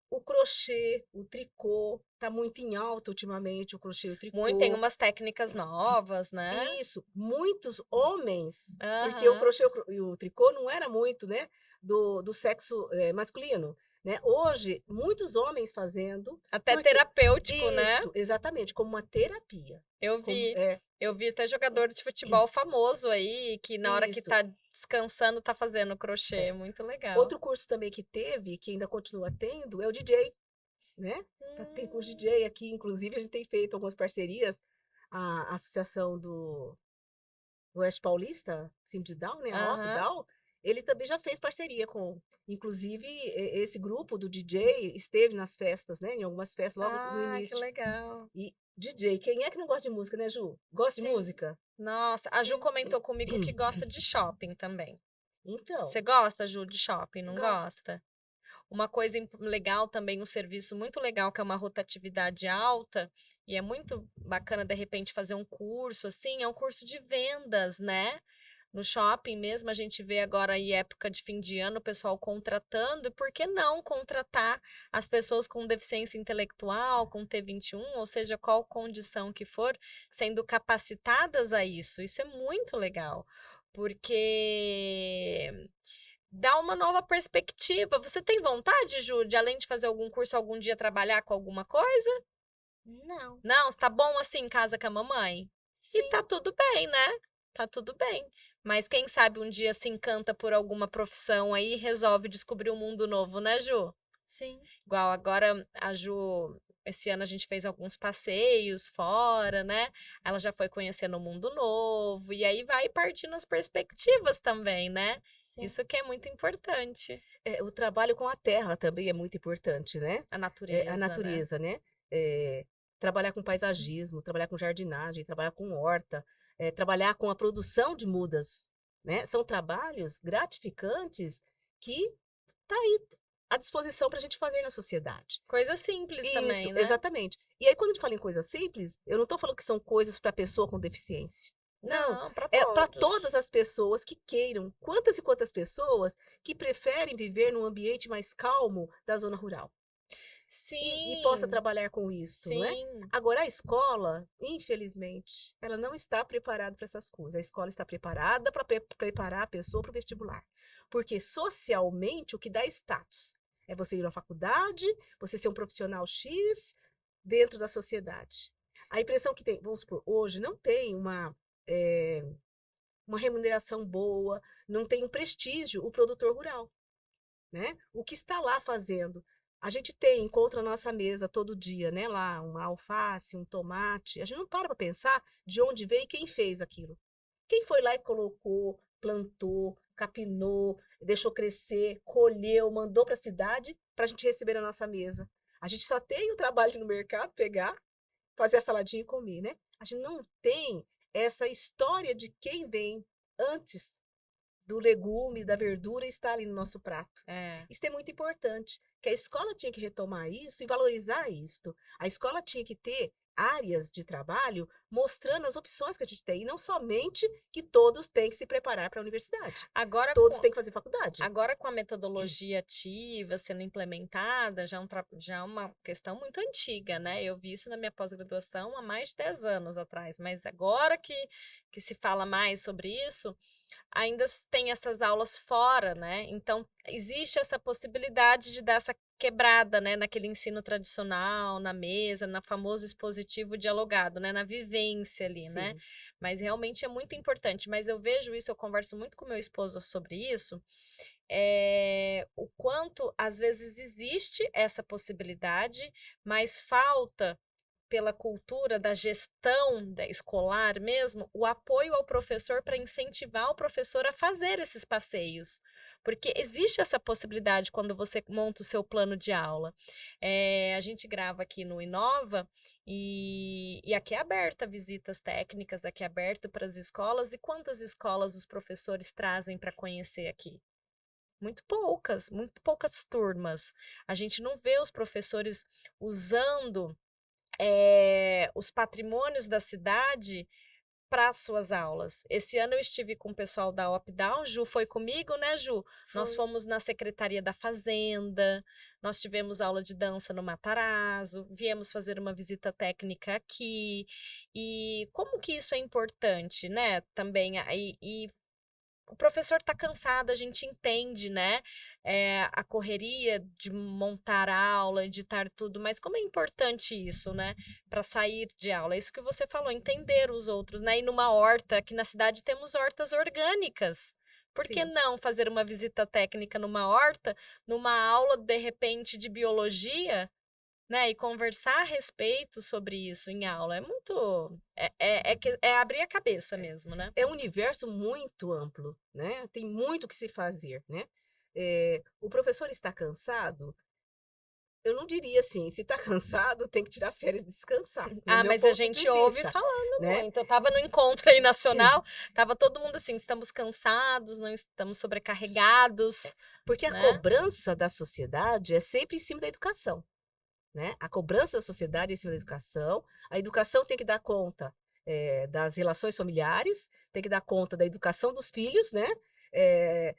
O crochê, o tricô, tá muito em alta ultimamente, o crochê e o Muito, tem tricô. umas técnicas novas, né? Isso, muitos homens, porque o Aham. crochê e o tricô não era muito, né, do sexo masculino, né? Hoje, muitos homens fazendo, Até porque terapêutico, né? isto, exatamente, como uma terapia, Eu como vi. Eu vi até um- jogador de futebol famoso aí, que na hora que isto, tá descansando, tá fazendo crochê. é. Muito legal. Outro curso também que teve, que ainda continua tendo, é o DJ, né? Tem curso de Hum, DJ aqui, inclusive a gente tem feito algumas parcerias, a associação do Oeste Paulista, Síndrome de Down, né, a OP aham. Down, ele também já fez parceria com, inclusive, esse grupo do DJ esteve nas festas, né, em algumas festas logo no Ah, que início. legal. E DJ, quem é que não gosta de música, né, Ju? Gosta de Sim, música? Nossa, a Ju sim. comentou comigo que gosta de shopping também. Então, Você gosta, Ju, de shopping, não Gosto. gosta? Uma coisa legal também, um serviço muito legal, que é uma rotatividade alta, e é muito bacana, de repente, fazer um curso, assim, é um curso de vendas, né? No shopping mesmo, a gente vê agora aí época de fim de ano, o pessoal contratando, e por que não contratar as pessoas com deficiência intelectual, com T21, ou seja, qual condição que for, sendo capacitadas a isso? Isso é muito legal, porque dá uma nova perspectiva. Você tem vontade, Ju, de além de fazer algum curso, algum dia trabalhar com alguma coisa? Não. Não, tá bom assim em casa com a mamãe? E tá Sim, tudo bem, né? Tá tudo bem. Mas quem sabe um dia se encanta por alguma profissão aí e resolve descobrir um mundo novo, né, Ju? sim, Igual agora a Ju, esse ano a gente fez alguns passeios fora, né? Ela já foi conhecendo o mundo novo, e aí vai partindo as perspectivas também, né? sim. Isso que é muito importante. o trabalho com a terra também é muito importante, né? A A natureza, né? natureza, né? Trabalhar com paisagismo, trabalhar com jardinagem, trabalhar com horta, trabalhar com a produção de mudas, né? São trabalhos gratificantes que tá aí à disposição para a gente fazer na sociedade. Coisa simples Isso, também, né? exatamente. E aí, quando a gente fala em coisa simples, eu não estou falando que são coisas para pessoa com deficiência. Não, Não, para é para todos. todas as pessoas que queiram. Quantas e quantas pessoas que preferem viver num ambiente mais calmo da zona rural e possa Sim, trabalhar com isso, não é? sim. Agora, a escola, infelizmente, ela não está preparada para essas coisas. A escola está preparada para preparar a pessoa para o vestibular. Porque socialmente, o que dá status é você ir à faculdade, você ser um profissional X dentro da sociedade. A impressão que tem, vamos supor, hoje não tem eh, uma remuneração boa, não tem um prestígio o produtor rural, né? O que está lá fazendo? A gente encontra na nossa mesa todo dia, né? Lá, uma alface, um tomate. A gente não para pensar de onde veio e quem fez aquilo. Quem foi lá e colocou, plantou, capinou, deixou crescer, colheu, mandou para a cidade para a gente receber na nossa mesa. A gente só tem o trabalho de ir no mercado, pegar, fazer a saladinha e comer, né? A gente não tem essa história de quem vem antes do legume, da verdura está ali no nosso prato. É. Isso é muito importante, que a escola tinha que retomar isso e valorizar isto. A escola tinha que ter áreas de trabalho mostrando as opções que a gente tem, e não somente que todos têm que se preparar para a universidade. Agora Todos com, têm que fazer faculdade. Agora, com a metodologia ativa sendo implementada, já é uma questão muito antiga, né? Eu vi isso na minha pós-graduação há mais de 10 anos atrás, mas agora que se fala mais sobre isso, ainda tem essas aulas fora, né? Então, existe essa possibilidade de dar essa quebrada, né, naquele ensino tradicional, na mesa, na famoso expositivo dialogado, né, na vivência ali, né? Sim, Mas realmente é muito importante. Mas eu vejo isso, eu converso muito com meu esposo sobre isso, o quanto às vezes existe essa possibilidade, mas falta pela cultura da gestão escolar mesmo, o apoio ao professor para incentivar o professor a fazer esses passeios. Porque existe essa possibilidade quando você monta o seu plano de aula. A gente grava aqui no Inova e aqui é aberta visitas técnicas, aqui é aberto para as escolas. E quantas escolas os professores trazem para conhecer aqui? Muito poucas turmas. A gente não vê os professores usando os patrimônios da cidade para suas aulas. Esse ano eu estive com o pessoal da Opdown, Ju foi comigo, né, Ju? Nós Foi. fomos na Secretaria da Fazenda, nós tivemos aula de dança no Matarazzo, viemos fazer uma visita técnica aqui, e como que isso é importante, né, também, e o professor está cansado, a gente entende, né? A correria de montar aula, editar tudo, mas como é importante isso, né? Para sair de aula. É isso que você falou, entender os outros, né? E numa horta, aqui na cidade temos hortas orgânicas. Por que Sim. não fazer uma visita técnica numa horta, numa aula, de repente, de biologia, né? E conversar a respeito sobre isso em aula? É muito. É abrir a cabeça mesmo, né? É um universo muito amplo, né? Tem muito que se fazer, né? O professor está cansado? Eu não diria assim, se está cansado, tem que tirar férias e descansar, no Ah, meu mas a ponto de gente ouve vista, falando né? muito. Eu estava no encontro aí nacional, tava todo mundo assim, estamos cansados, não estamos sobrecarregados, Porque a né? cobrança da sociedade é sempre em cima da educação, né? A cobrança da sociedade é em cima da educação. A educação tem que dar conta das relações familiares, tem que dar conta da educação dos filhos, né? Eh,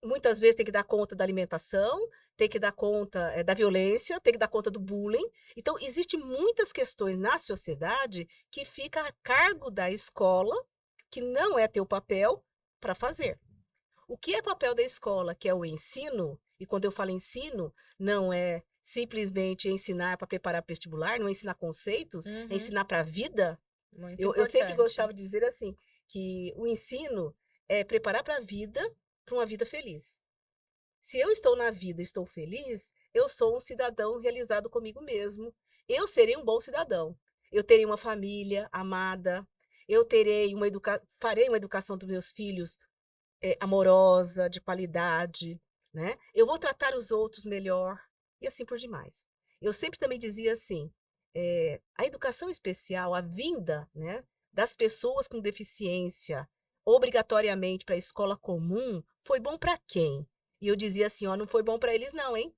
Muitas vezes tem que dar conta da alimentação, tem que dar conta da violência, tem que dar conta do bullying. Então, existem muitas questões na sociedade que fica a cargo da escola, que não é teu papel para fazer. O que é papel da escola, que é o ensino, e quando eu falo ensino, não é simplesmente ensinar para preparar vestibular, não é ensinar conceitos, é Uhum, ensinar para a vida. muito Eu sempre importante. gostava de dizer assim, que o ensino é preparar para a vida, para uma vida feliz. Se eu estou na vida e estou feliz, eu sou um cidadão realizado comigo mesmo. Eu serei um bom cidadão. Eu terei uma família amada, eu terei farei uma educação dos meus filhos amorosa, de qualidade, né? Eu vou tratar os outros melhor e assim por demais. Eu sempre também dizia assim, a educação especial, a vinda, né, das pessoas com deficiência obrigatoriamente para a escola comum, foi bom para quem? E eu dizia assim, ó, não foi bom para eles não, hein?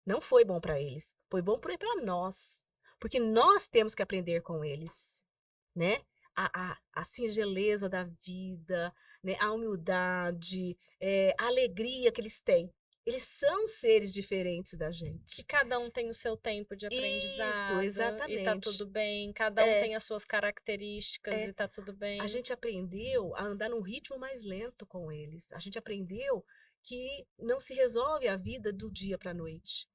Não foi bom para eles, foi bom para nós, porque nós temos que aprender com eles, né? A singeleza da vida, né? A humildade, a alegria que eles têm. Eles são seres diferentes da Que gente. cada um tem o seu tempo de Isto, aprendizado e tá tudo exatamente. bem, cada um É, tem as suas características e é. tá tudo A bem. gente aprendeu a andar num ritmo mais lento com eles. A gente aprendeu que não se resolve a vida do dia para a noite,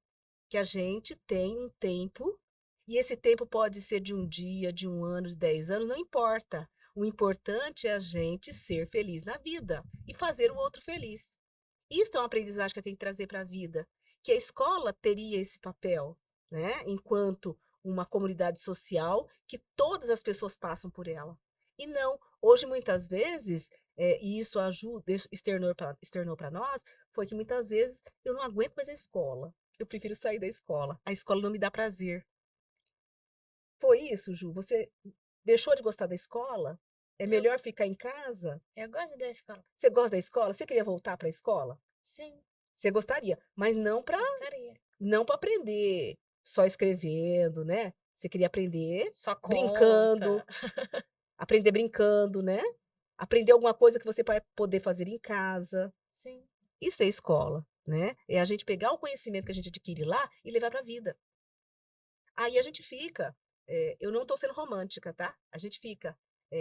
que a gente tem um tempo, e esse tempo pode ser de um dia, de um ano, de 10 anos, não importa. O importante é a gente ser feliz na vida e fazer o outro feliz. Isso é uma aprendizagem que eu tenho que trazer para a vida, que a escola teria esse papel, né? Enquanto uma comunidade social que todas as pessoas passam por ela. E não, hoje muitas vezes, e isso ajuda, externou para nós, foi que muitas vezes eu não aguento mais a escola. Eu prefiro sair da escola. A escola não me dá prazer. Foi isso, Ju? Você deixou de gostar da escola? É Eu, melhor ficar em casa? eu gosto da escola. Você gosta da escola? Você queria voltar para a escola? Sim, Você gostaria, mas gostaria. não para aprender só escrevendo, né? Você queria aprender Só conta. brincando, aprender brincando, né? Aprender alguma coisa que você vai poder fazer em casa. Sim, Isso é escola, né? É a gente pegar o conhecimento que a gente adquire lá e levar para a vida. Aí a gente fica, eu não estou sendo romântica, tá? A gente fica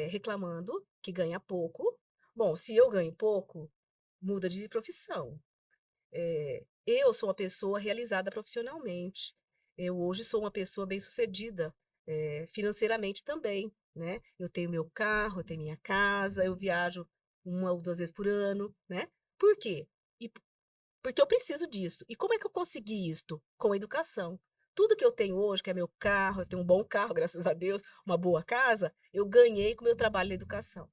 reclamando que ganha pouco. Bom, se eu ganho pouco, muda de profissão. Eu sou uma pessoa realizada profissionalmente. Eu hoje sou uma pessoa bem-sucedida, financeiramente também, né? Eu tenho meu carro, eu tenho minha casa, eu viajo 1 ou 2 vezes por ano, né? Por quê? E porque eu preciso disso. E como é que eu consegui isto? Com a educação. tudo que eu tenho hoje, que é meu carro, eu tenho um bom carro, graças a Deus, uma boa casa, eu ganhei com o meu trabalho na educação.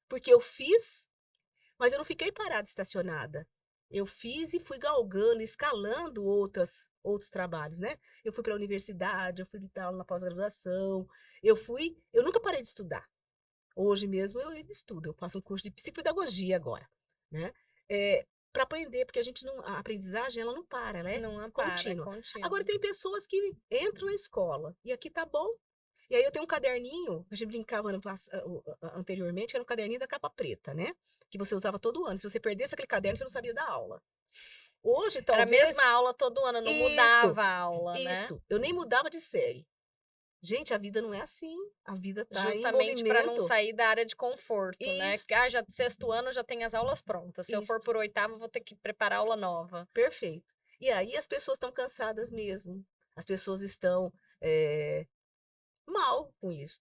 Porque eu fiz, mas eu não fiquei parada, estacionada. Eu fiz e fui galgando, escalando outros trabalhos, né? Eu fui para a universidade, eu fui dar aula na pós-graduação, eu nunca parei de estudar. Hoje mesmo eu estudo, eu faço um curso de psicopedagogia agora, né? Para aprender, porque a aprendizagem ela não para, ela é Não para, é contínua. Agora contínuo. tem pessoas que entram na escola e aqui tá bom. E aí eu tenho um caderninho, a gente brincava anteriormente, que era um caderninho da capa preta, né? Que você usava todo ano. Se você perdesse aquele caderno, você não sabia dar aula. Hoje, Era a mesma talvez, aula todo ano, não isto, mudava a aula, né? isto, eu nem mudava de série. Gente, a vida não é assim. A vida tá em Justamente para não movimento. sair da área de conforto, né? Que, Isto, já sexto ano já tem as aulas prontas. Se eu for isto. por oitavo, vou ter que preparar aula nova. Perfeito. E aí as pessoas estão cansadas mesmo. As pessoas estão mal com isso.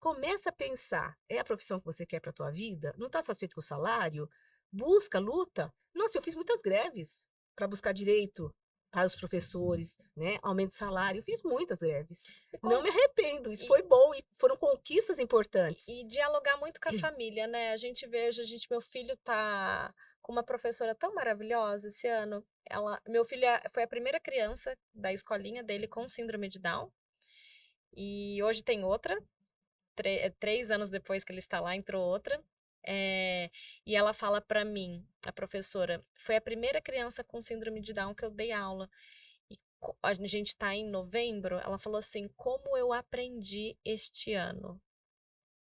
Começa a pensar, é a profissão que você quer para a tua vida? Não está satisfeito com o salário? Busca, luta. Nossa, eu fiz muitas greves para buscar direito para os professores, né? Aumento de salário. Eu fiz muitas greves. E, Não com- me arrependo, isso e- foi bom e foram conquistas importantes. e dialogar muito com a família, né? A gente veja, meu filho tá com uma professora tão maravilhosa esse ano. Meu filho foi a primeira criança da escolinha dele com síndrome de Down. E hoje tem outra. 3 anos depois que ele está lá, entrou outra. E ela fala para mim, a professora, foi a primeira criança com síndrome de Down que eu dei aula. E a gente está em novembro. Ela falou assim: como eu aprendi este ano?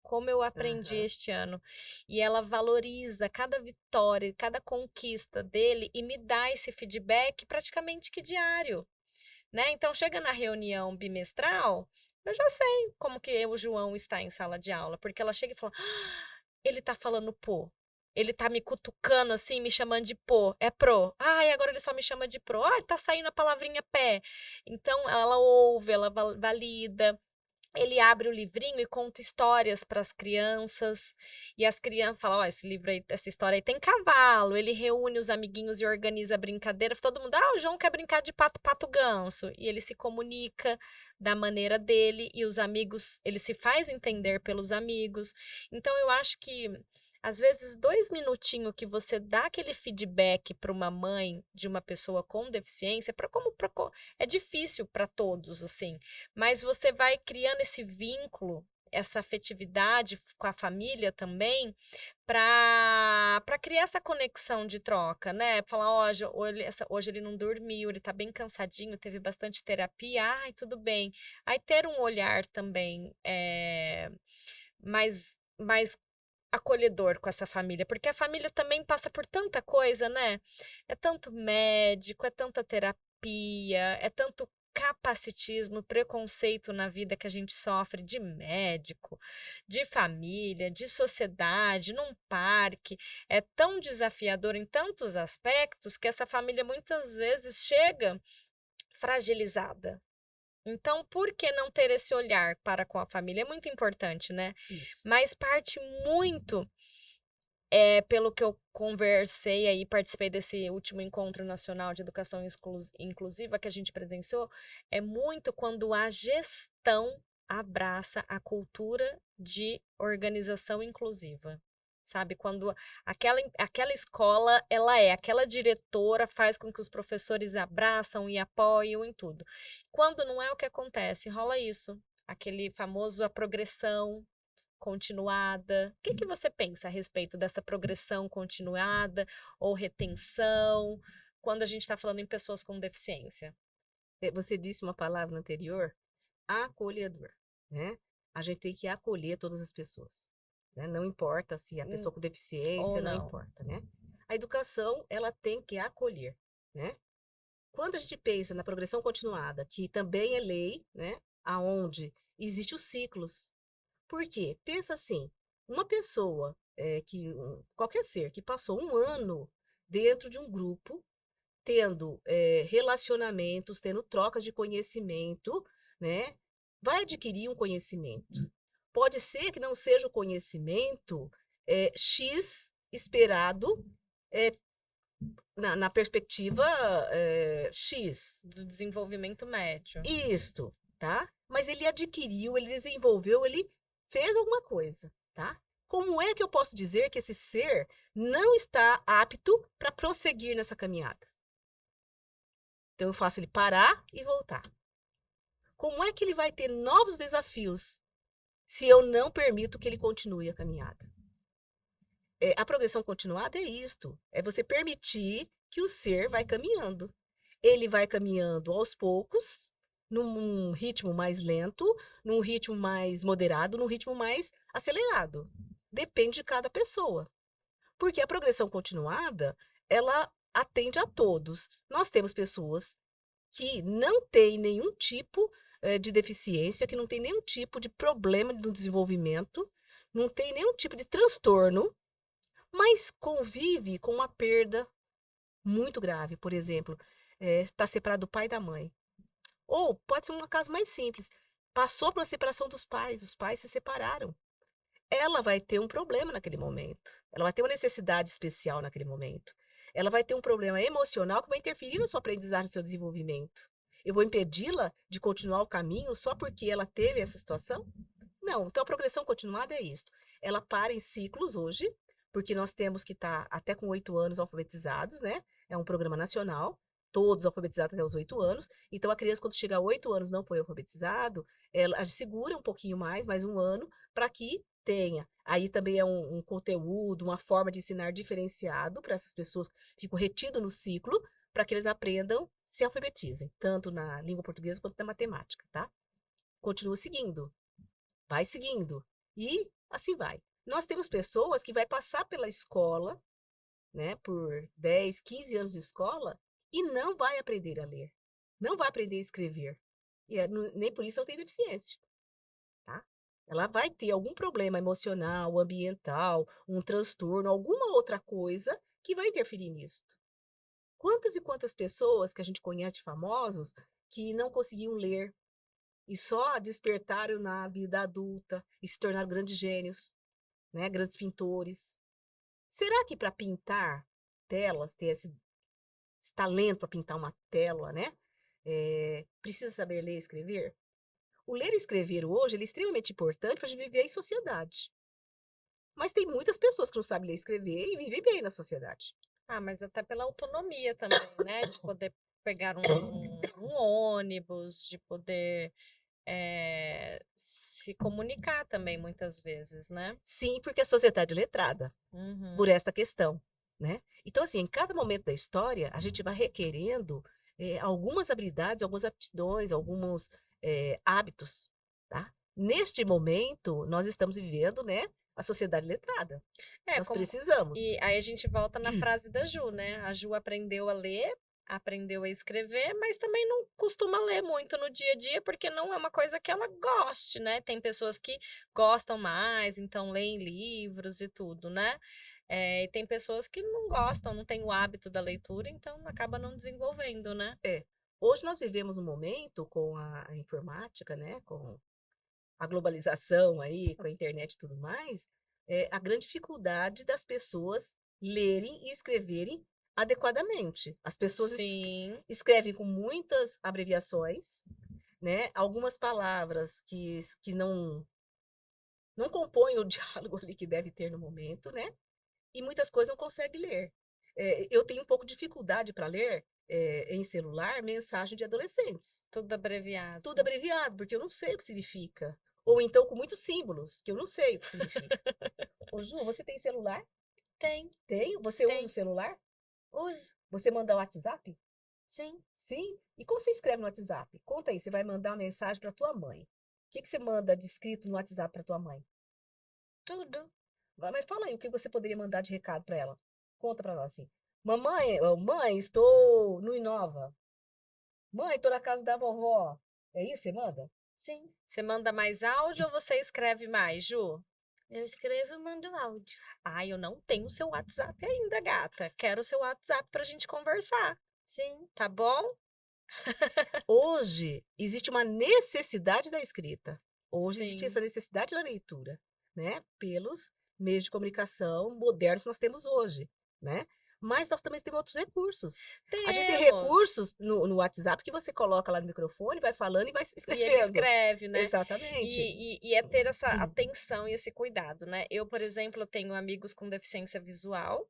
Como eu aprendi Aham. este ano? E ela valoriza cada vitória, cada conquista dele e me dá esse feedback praticamente que diário, né? Então, chega na reunião bimestral, eu já sei como que o João está em sala de aula, porque ela chega e fala: ele tá falando pô. Ele tá me cutucando assim, me chamando de pô. É pro. Ai, agora ele só me chama de pro. Ai, tá saindo a palavrinha pé. Então, ela ouve, ela valida. Ele abre o livrinho e conta histórias para as crianças. E as crianças falam: ó, esse livro aí, essa história aí tem cavalo. Ele reúne os amiguinhos e organiza a brincadeira. Todo mundo: ah, o João quer brincar de pato, pato, ganso. E ele se comunica da maneira dele. E os amigos, ele se faz entender pelos amigos. Então, eu acho que às vezes 2 minutinhos que você dá aquele feedback para uma mãe de uma pessoa com deficiência, é difícil para todos, assim, mas você vai criando esse vínculo, essa afetividade com a família também, para criar essa conexão de troca, né? Falar: ó, hoje ele não dormiu, ele tá bem cansadinho, teve bastante terapia, ai, tudo bem. Aí ter um olhar também mais acolhedor com essa família, porque a família também passa por tanta coisa, né? É tanto médico, é tanta terapia, é tanto capacitismo, preconceito na vida que a gente sofre de médico, de família, de sociedade, num parque. É tão desafiador em tantos aspectos que essa família muitas vezes chega fragilizada. Então, por que não ter esse olhar para com a família? É muito importante, né? Isso. Mas parte muito, pelo que eu conversei aí, participei desse último Encontro Nacional de Educação Inclusiva que a gente presenciou, é muito quando a gestão abraça a cultura de organização inclusiva. Sabe, quando aquela escola, aquela diretora faz com que os professores abraçam e apoiam em tudo. Quando não é o que acontece, rola isso, aquele famoso a progressão continuada. O que você pensa a respeito dessa progressão continuada ou retenção, quando a gente está falando em pessoas com deficiência? Você disse uma palavra anterior, acolhedor, né? A gente tem que acolher todas as pessoas, né? Não importa se a Hum, pessoa com Ou deficiência, não não? importa, né? A educação, ela tem que acolher, né? Quando a gente pensa na progressão continuada, que também é lei, né? Aonde existe os ciclos. Por quê? Pensa assim, uma pessoa, qualquer ser que passou um ano dentro de um grupo, tendo relacionamentos, tendo trocas de conhecimento, né? Vai adquirir um conhecimento. Pode ser que não seja o conhecimento X esperado na perspectiva X. Do desenvolvimento médio. Isto, tá? Mas ele adquiriu, ele desenvolveu, ele fez alguma coisa, tá? Como é que eu posso dizer que esse ser não está apto para prosseguir nessa caminhada? Então eu faço ele parar e voltar. Como é que ele vai ter novos desafios se eu não permito que ele continue a caminhada? A progressão continuada é isto, é você permitir que o ser vai caminhando. Ele vai caminhando aos poucos, num ritmo mais lento, num ritmo mais moderado, num ritmo mais acelerado. Depende de cada pessoa. Porque a progressão continuada, ela atende a todos. Nós temos pessoas que não têm nenhum tipo de deficiência, que não tem nenhum tipo de problema no desenvolvimento, não tem nenhum tipo de transtorno, mas convive com uma perda muito grave. Por exemplo, está separado do pai e da mãe. Ou pode ser um caso mais simples. Passou por uma separação dos pais, os pais se separaram. Ela vai ter um problema naquele momento. Ela vai ter uma necessidade especial naquele momento. Ela vai ter um problema emocional que vai interferir na sua aprendizagem, no seu desenvolvimento. Eu vou impedi-la de continuar o caminho só porque ela teve essa situação? Não. Então, a progressão continuada é isso. Ela para em ciclos hoje, porque nós temos que estar até com 8 anos alfabetizados, né? É um programa nacional, todos alfabetizados até os 8 anos. Então, a criança, quando chega a 8 anos não foi alfabetizado, ela segura um pouquinho mais um ano, para que tenha. Aí também é um conteúdo, uma forma de ensinar diferenciado para essas pessoas que ficam retidas no ciclo, para que eles aprendam, se alfabetizem, tanto na língua portuguesa quanto na matemática, tá? Continua seguindo, vai seguindo. E assim vai. Nós temos pessoas que vai passar pela escola, né, por 10, 15 anos de escola, e não vai aprender a ler, não vai aprender a escrever. E nem por isso ela tem deficiência, tá? Ela vai ter algum problema emocional, ambiental, um transtorno, alguma outra coisa que vai interferir nisso. Quantas e quantas pessoas que a gente conhece famosos que não conseguiam ler e só despertaram na vida adulta e se tornaram grandes gênios, né? Grandes pintores. Será que para pintar telas, ter esse talento para pintar uma tela, né? Precisa saber ler e escrever? O ler e escrever hoje ele é extremamente importante para a gente viver em sociedade. Mas tem muitas pessoas que não sabem ler e escrever e vivem bem na sociedade. Ah, mas até pela autonomia também, né? De poder pegar um ônibus, de poder se comunicar também muitas vezes, né? Sim, porque a sociedade é letrada por Uhum. esta questão, né? Então, assim, em cada momento da história, a gente vai requerendo algumas habilidades, algumas aptidões, alguns hábitos, tá? Neste momento, nós estamos vivendo, né, a sociedade letrada. É, Nós como. precisamos. E aí a gente volta na frase da Ju, né? A Ju aprendeu a ler, aprendeu a escrever, mas também não costuma ler muito no dia a dia, porque não é uma coisa que ela goste, né? Tem pessoas que gostam mais, então leem livros e tudo, né? E tem pessoas que não gostam, não têm o hábito da leitura, então acaba não desenvolvendo, né? Hoje nós vivemos um momento com a informática, né, com a globalização aí, com a internet e tudo mais, a grande dificuldade das pessoas lerem e escreverem adequadamente. As pessoas Sim. escrevem com muitas abreviações, né? Algumas palavras que não compõem o diálogo ali que deve ter no momento, né? E muitas coisas não consegue ler. Eu tenho um pouco de dificuldade para ler em celular mensagem de adolescentes. Tudo abreviado. Tudo abreviado, porque eu não sei o que significa. Ou então com muitos símbolos, que eu não sei o que significa. Ô, Ju, você tem celular? Tem. Tenho. Você usa o celular? Uso. Você manda o WhatsApp? Sim. Sim. E como você escreve no WhatsApp? Conta aí, você vai mandar uma mensagem para tua mãe. O que você manda de escrito no WhatsApp para tua mãe? Tudo. Mas fala aí, o que você poderia mandar de recado para ela? Conta para nós assim. Mãe, estou no Inova. Mãe, estou na casa da vovó. É isso que você manda? Sim. Você manda mais áudio ou você escreve mais, Ju? Eu escrevo e mando áudio. Ai, eu não tenho seu WhatsApp ainda, gata. Quero o seu WhatsApp pra gente conversar, Sim. tá bom? Hoje existe uma necessidade da escrita. Hoje existe Sim. essa necessidade da leitura, né? Pelos meios de comunicação modernos que nós temos hoje, né? Mas nós também temos outros recursos. A gente tem Temos. recursos no WhatsApp que você coloca lá no microfone, vai falando e vai E ele escrevendo. escreve, né? Exatamente. E é ter essa atenção e esse cuidado, né? Eu, por exemplo, eu tenho amigos com deficiência visual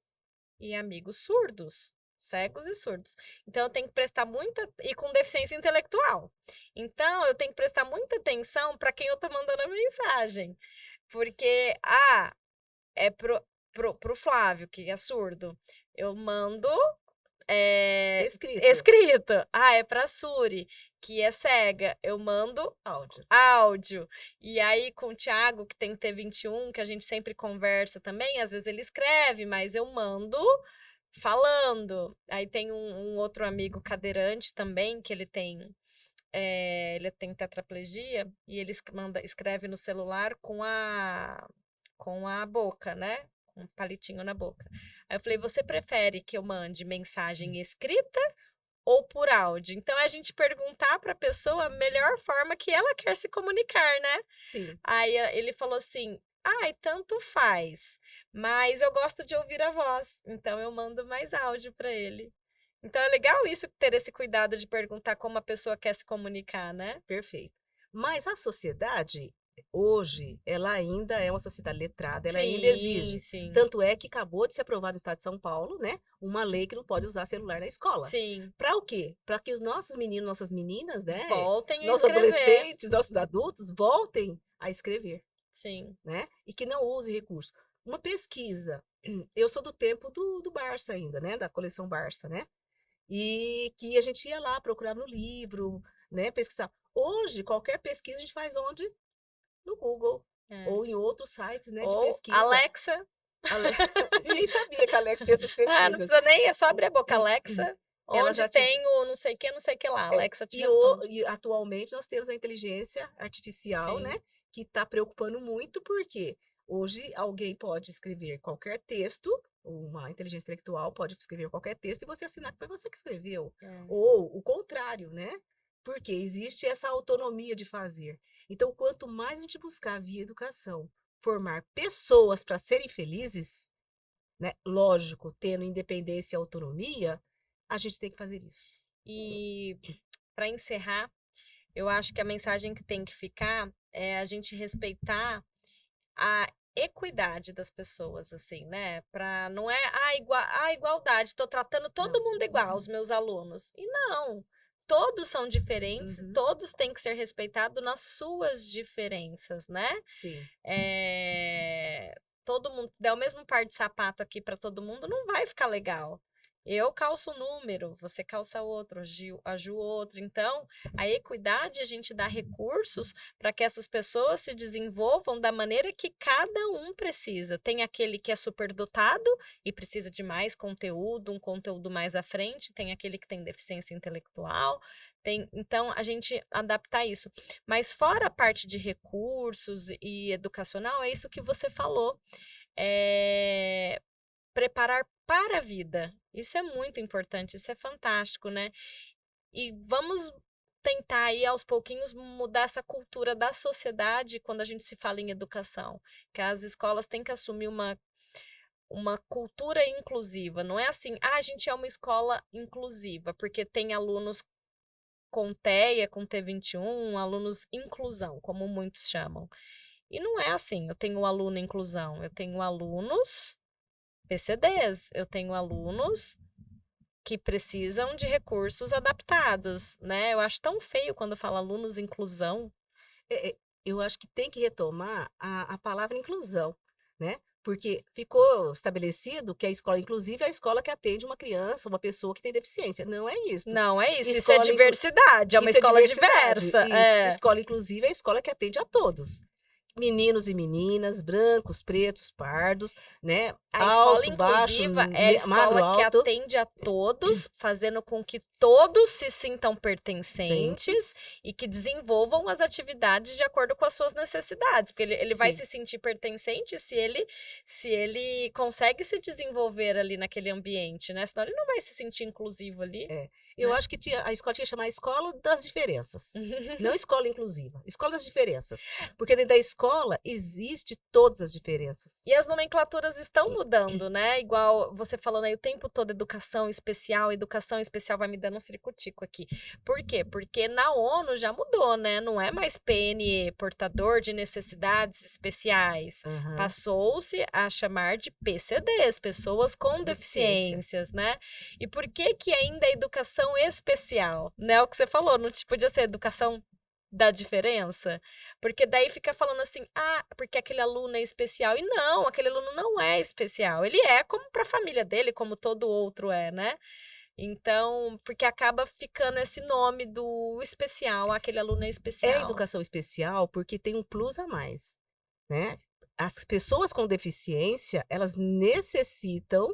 e amigos surdos, cegos e surdos. Então eu tenho que prestar muita e com deficiência intelectual. Então eu tenho que prestar muita atenção para quem eu tô mandando a mensagem, porque é pro Flávio, que é surdo. Eu mando Escrito. escrito. É pra Suri, que é cega. Eu mando Áudio. áudio. E aí, com o Thiago, que tem T21, que a gente sempre conversa também, às vezes ele escreve, mas eu mando falando. Aí tem um outro amigo cadeirante também, que ele tem tetraplegia, e ele escreve no celular com a boca, né? Com um palitinho na boca. Aí eu falei, você prefere que eu mande mensagem escrita ou por áudio? Então é a gente perguntar para a pessoa a melhor forma que ela quer se comunicar, né? Sim. Aí ele falou assim: ai, tanto faz, mas eu gosto de ouvir a voz, então eu mando mais áudio para ele. Então é legal isso, ter esse cuidado de perguntar como a pessoa quer se comunicar, né? Perfeito. Mas a sociedade, hoje, ela ainda é uma sociedade letrada, ela ainda exige. Sim. Tanto é que acabou de ser aprovado no estado de São Paulo, né? Uma lei que não pode usar celular na escola. Sim. Para o quê? Para que os nossos meninos, nossas meninas, né? Voltem a Nossos escrever. adolescentes, nossos adultos, voltem a escrever, Sim. né? E que não use recurso. Uma pesquisa. Eu sou do tempo do Barça ainda, né? Da coleção Barça, né? E que a gente ia lá procurar no livro, né? Pesquisar. Hoje, qualquer pesquisa a gente faz onde? No Google. Ou em outros sites, né, de Ou pesquisa. Alexa. Nem sabia que a Alexa tinha essas pesquisas. Não precisa nem, é só abrir a boca, Alexa. Ela Onde já te- tem o não sei o que lá, Alexa te E, responde. e atualmente nós temos a inteligência artificial, Sim. né? Que está preocupando muito, porque hoje alguém pode escrever qualquer texto, uma inteligência intelectual pode escrever qualquer texto e você assinar que foi você que escreveu. Ou o contrário, né? Porque existe essa autonomia de fazer. Então, quanto mais a gente buscar via educação formar pessoas para serem felizes, né? Lógico, tendo independência e autonomia, a gente tem que fazer isso. E para encerrar, eu acho que a mensagem que tem que ficar é a gente respeitar a equidade das pessoas, assim, né? Para não é a igualdade, estou tratando todo mundo igual, os meus alunos. E não, todos são diferentes, todos têm que ser respeitados nas suas diferenças, né? Sim. Todo mundo der o mesmo par de sapato aqui para todo mundo, não vai ficar legal. Eu calço um número, você calça outro, a Ju outro. Então, a equidade, a gente dá recursos para que essas pessoas se desenvolvam da maneira que cada um precisa. Tem aquele que é superdotado e precisa de mais conteúdo, um conteúdo mais à frente, tem aquele que tem deficiência intelectual, então a gente adaptar isso. Mas fora a parte de recursos e educacional, é isso que você falou. Preparar para a vida. Isso é muito importante, isso é fantástico, né? E vamos tentar aí aos pouquinhos mudar essa cultura da sociedade quando a gente se fala em educação, que as escolas têm que assumir uma cultura inclusiva. Não é assim, a gente é uma escola inclusiva, porque tem alunos com TEA, com T21, alunos inclusão, como muitos chamam. E não é assim, eu tenho aluno inclusão, eu tenho alunos PCDs, eu tenho alunos que precisam de recursos adaptados, né? Eu acho tão feio quando fala alunos inclusão. Eu acho que tem que retomar a palavra inclusão, né? Porque ficou estabelecido que a escola inclusiva é a escola que atende uma criança, uma pessoa que tem deficiência. Não é isso. Não é isso, isso é Escola diversidade, é uma isso escola diversidade, diversa. Isso. Escola inclusiva é a escola que atende a todos. Meninos e meninas, brancos, pretos, pardos, né? A escola Alto, baixo, inclusiva é a magro, escola que alto. atende a todos, fazendo com que todos se sintam pertencentes e que desenvolvam as atividades de acordo com as suas necessidades. Porque ele vai se sentir pertencente se ele consegue se desenvolver ali naquele ambiente, né? Senão ele não vai se sentir inclusivo ali. Eu né? acho que a escola tinha que chamar Escola das Diferenças. Não escola inclusiva, escola das diferenças. Porque dentro da escola existe todas as diferenças. E as nomenclaturas estão mudando, né? Igual você falando aí o tempo todo, educação especial vai me dando um ciricutico aqui. Por quê? Porque na ONU já mudou, né? Não é mais PNE, portador de necessidades especiais. Aham, Passou-se a chamar de PCDs, pessoas com deficiência. deficiências, né? E por que que ainda é educação especial? Né? O que você falou, não podia ser educação da diferença? Porque daí fica falando assim, ah, porque aquele aluno é especial. E não, aquele aluno não é especial. Ele é como para a família dele, como todo outro é, né? Então, porque acaba ficando esse nome do especial, aquele aluno é É especial. educação especial porque tem um plus a mais, né? As pessoas com deficiência, elas necessitam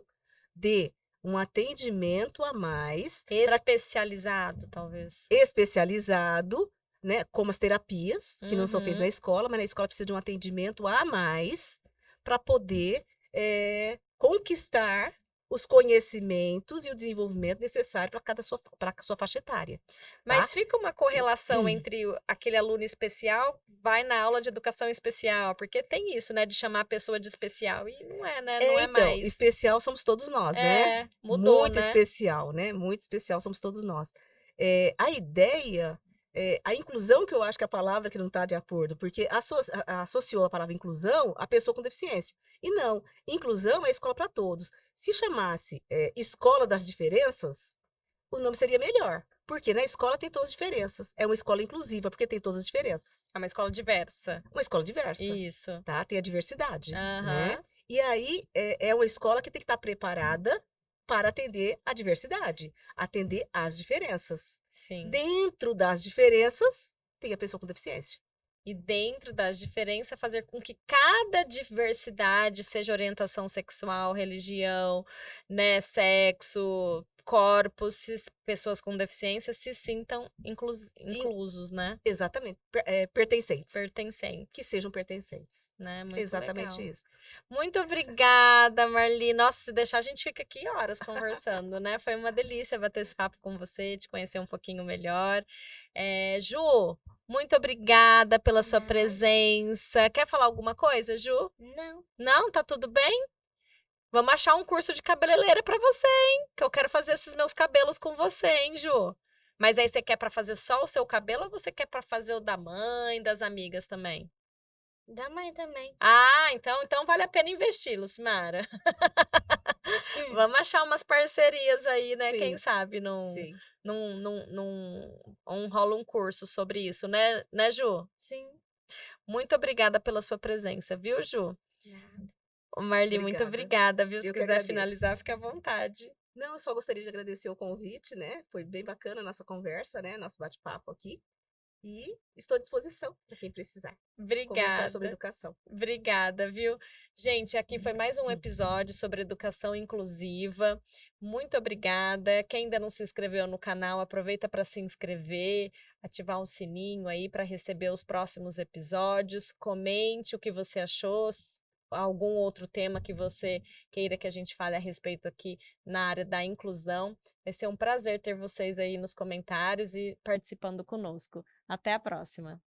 de um atendimento a mais para Especializado, talvez. especializado, né, como as terapias, que não são feitas na Uhum. escola, mas na escola precisa de um atendimento a mais para poder conquistar os conhecimentos e o desenvolvimento necessário para sua faixa etária, tá? Mas fica uma correlação entre aquele aluno especial, vai na aula de educação especial, porque tem isso, né, de chamar a pessoa de especial, e não é, né, não É, é então, mais. especial somos todos nós, né? É, mudou, Muito né? especial, né? Muito especial somos todos nós. A ideia, a inclusão, que eu acho que é a palavra que não está de acordo, porque associou a palavra inclusão à pessoa com deficiência. E não, inclusão é escola para todos. Se chamasse escola das diferenças, o nome seria melhor. Porque na escola tem todas as diferenças. É uma escola inclusiva, porque tem todas as diferenças. É uma escola diversa. Uma escola diversa, Isso. tá? Tem a diversidade, né? Aham. E aí é uma escola que tem que estar preparada para atender a diversidade, atender às diferenças. Sim. Dentro das diferenças, tem a pessoa com deficiência. E dentro das diferenças, fazer com que cada diversidade, seja orientação sexual, religião, né, sexo, corpos, pessoas com deficiência se sintam E, inclusos, né? exatamente, pertencentes. Que Pertencentes, sejam pertencentes. né? Muito Exatamente legal. isso. Muito obrigada, Marli. Nossa, se deixar, a gente fica aqui horas conversando, né? Foi uma delícia bater esse papo com você, te conhecer um pouquinho melhor. Ju, muito obrigada pela sua Nada. presença. Quer falar alguma coisa, Ju? Não. Não? Tá tudo bem? Vamos achar um curso de cabeleireira pra você, hein? Que eu quero fazer esses meus cabelos com você, hein, Ju? Mas aí você quer pra fazer só o seu cabelo ou você quer pra fazer o da mãe, das amigas também? Da mãe também. Ah, então vale a pena investir, Lucimara. Vamos achar umas parcerias aí, né? Quem Sim, sabe sim. não rola um curso sobre isso, né, Ju? Sim. Muito obrigada pela sua presença, viu, Ju? Nada. Ô, Marli, muito Obrigada. obrigada, viu? Se Eu que quiser agradeço. finalizar, fica à vontade. Não, eu só gostaria de agradecer o convite, né? Foi bem bacana a nossa conversa, né? Nosso bate-papo aqui. E estou à disposição para quem precisar conversar sobre Obrigada. educação. Obrigada, viu? Gente, aqui foi mais um episódio sobre educação inclusiva. Muito obrigada. Quem ainda não se inscreveu no canal, aproveita para se inscrever, ativar o sininho aí para receber os próximos episódios. Comente o que você achou, algum outro tema que você queira que a gente fale a respeito aqui na área da inclusão. Vai ser um prazer ter vocês aí nos comentários e participando conosco. Até a próxima.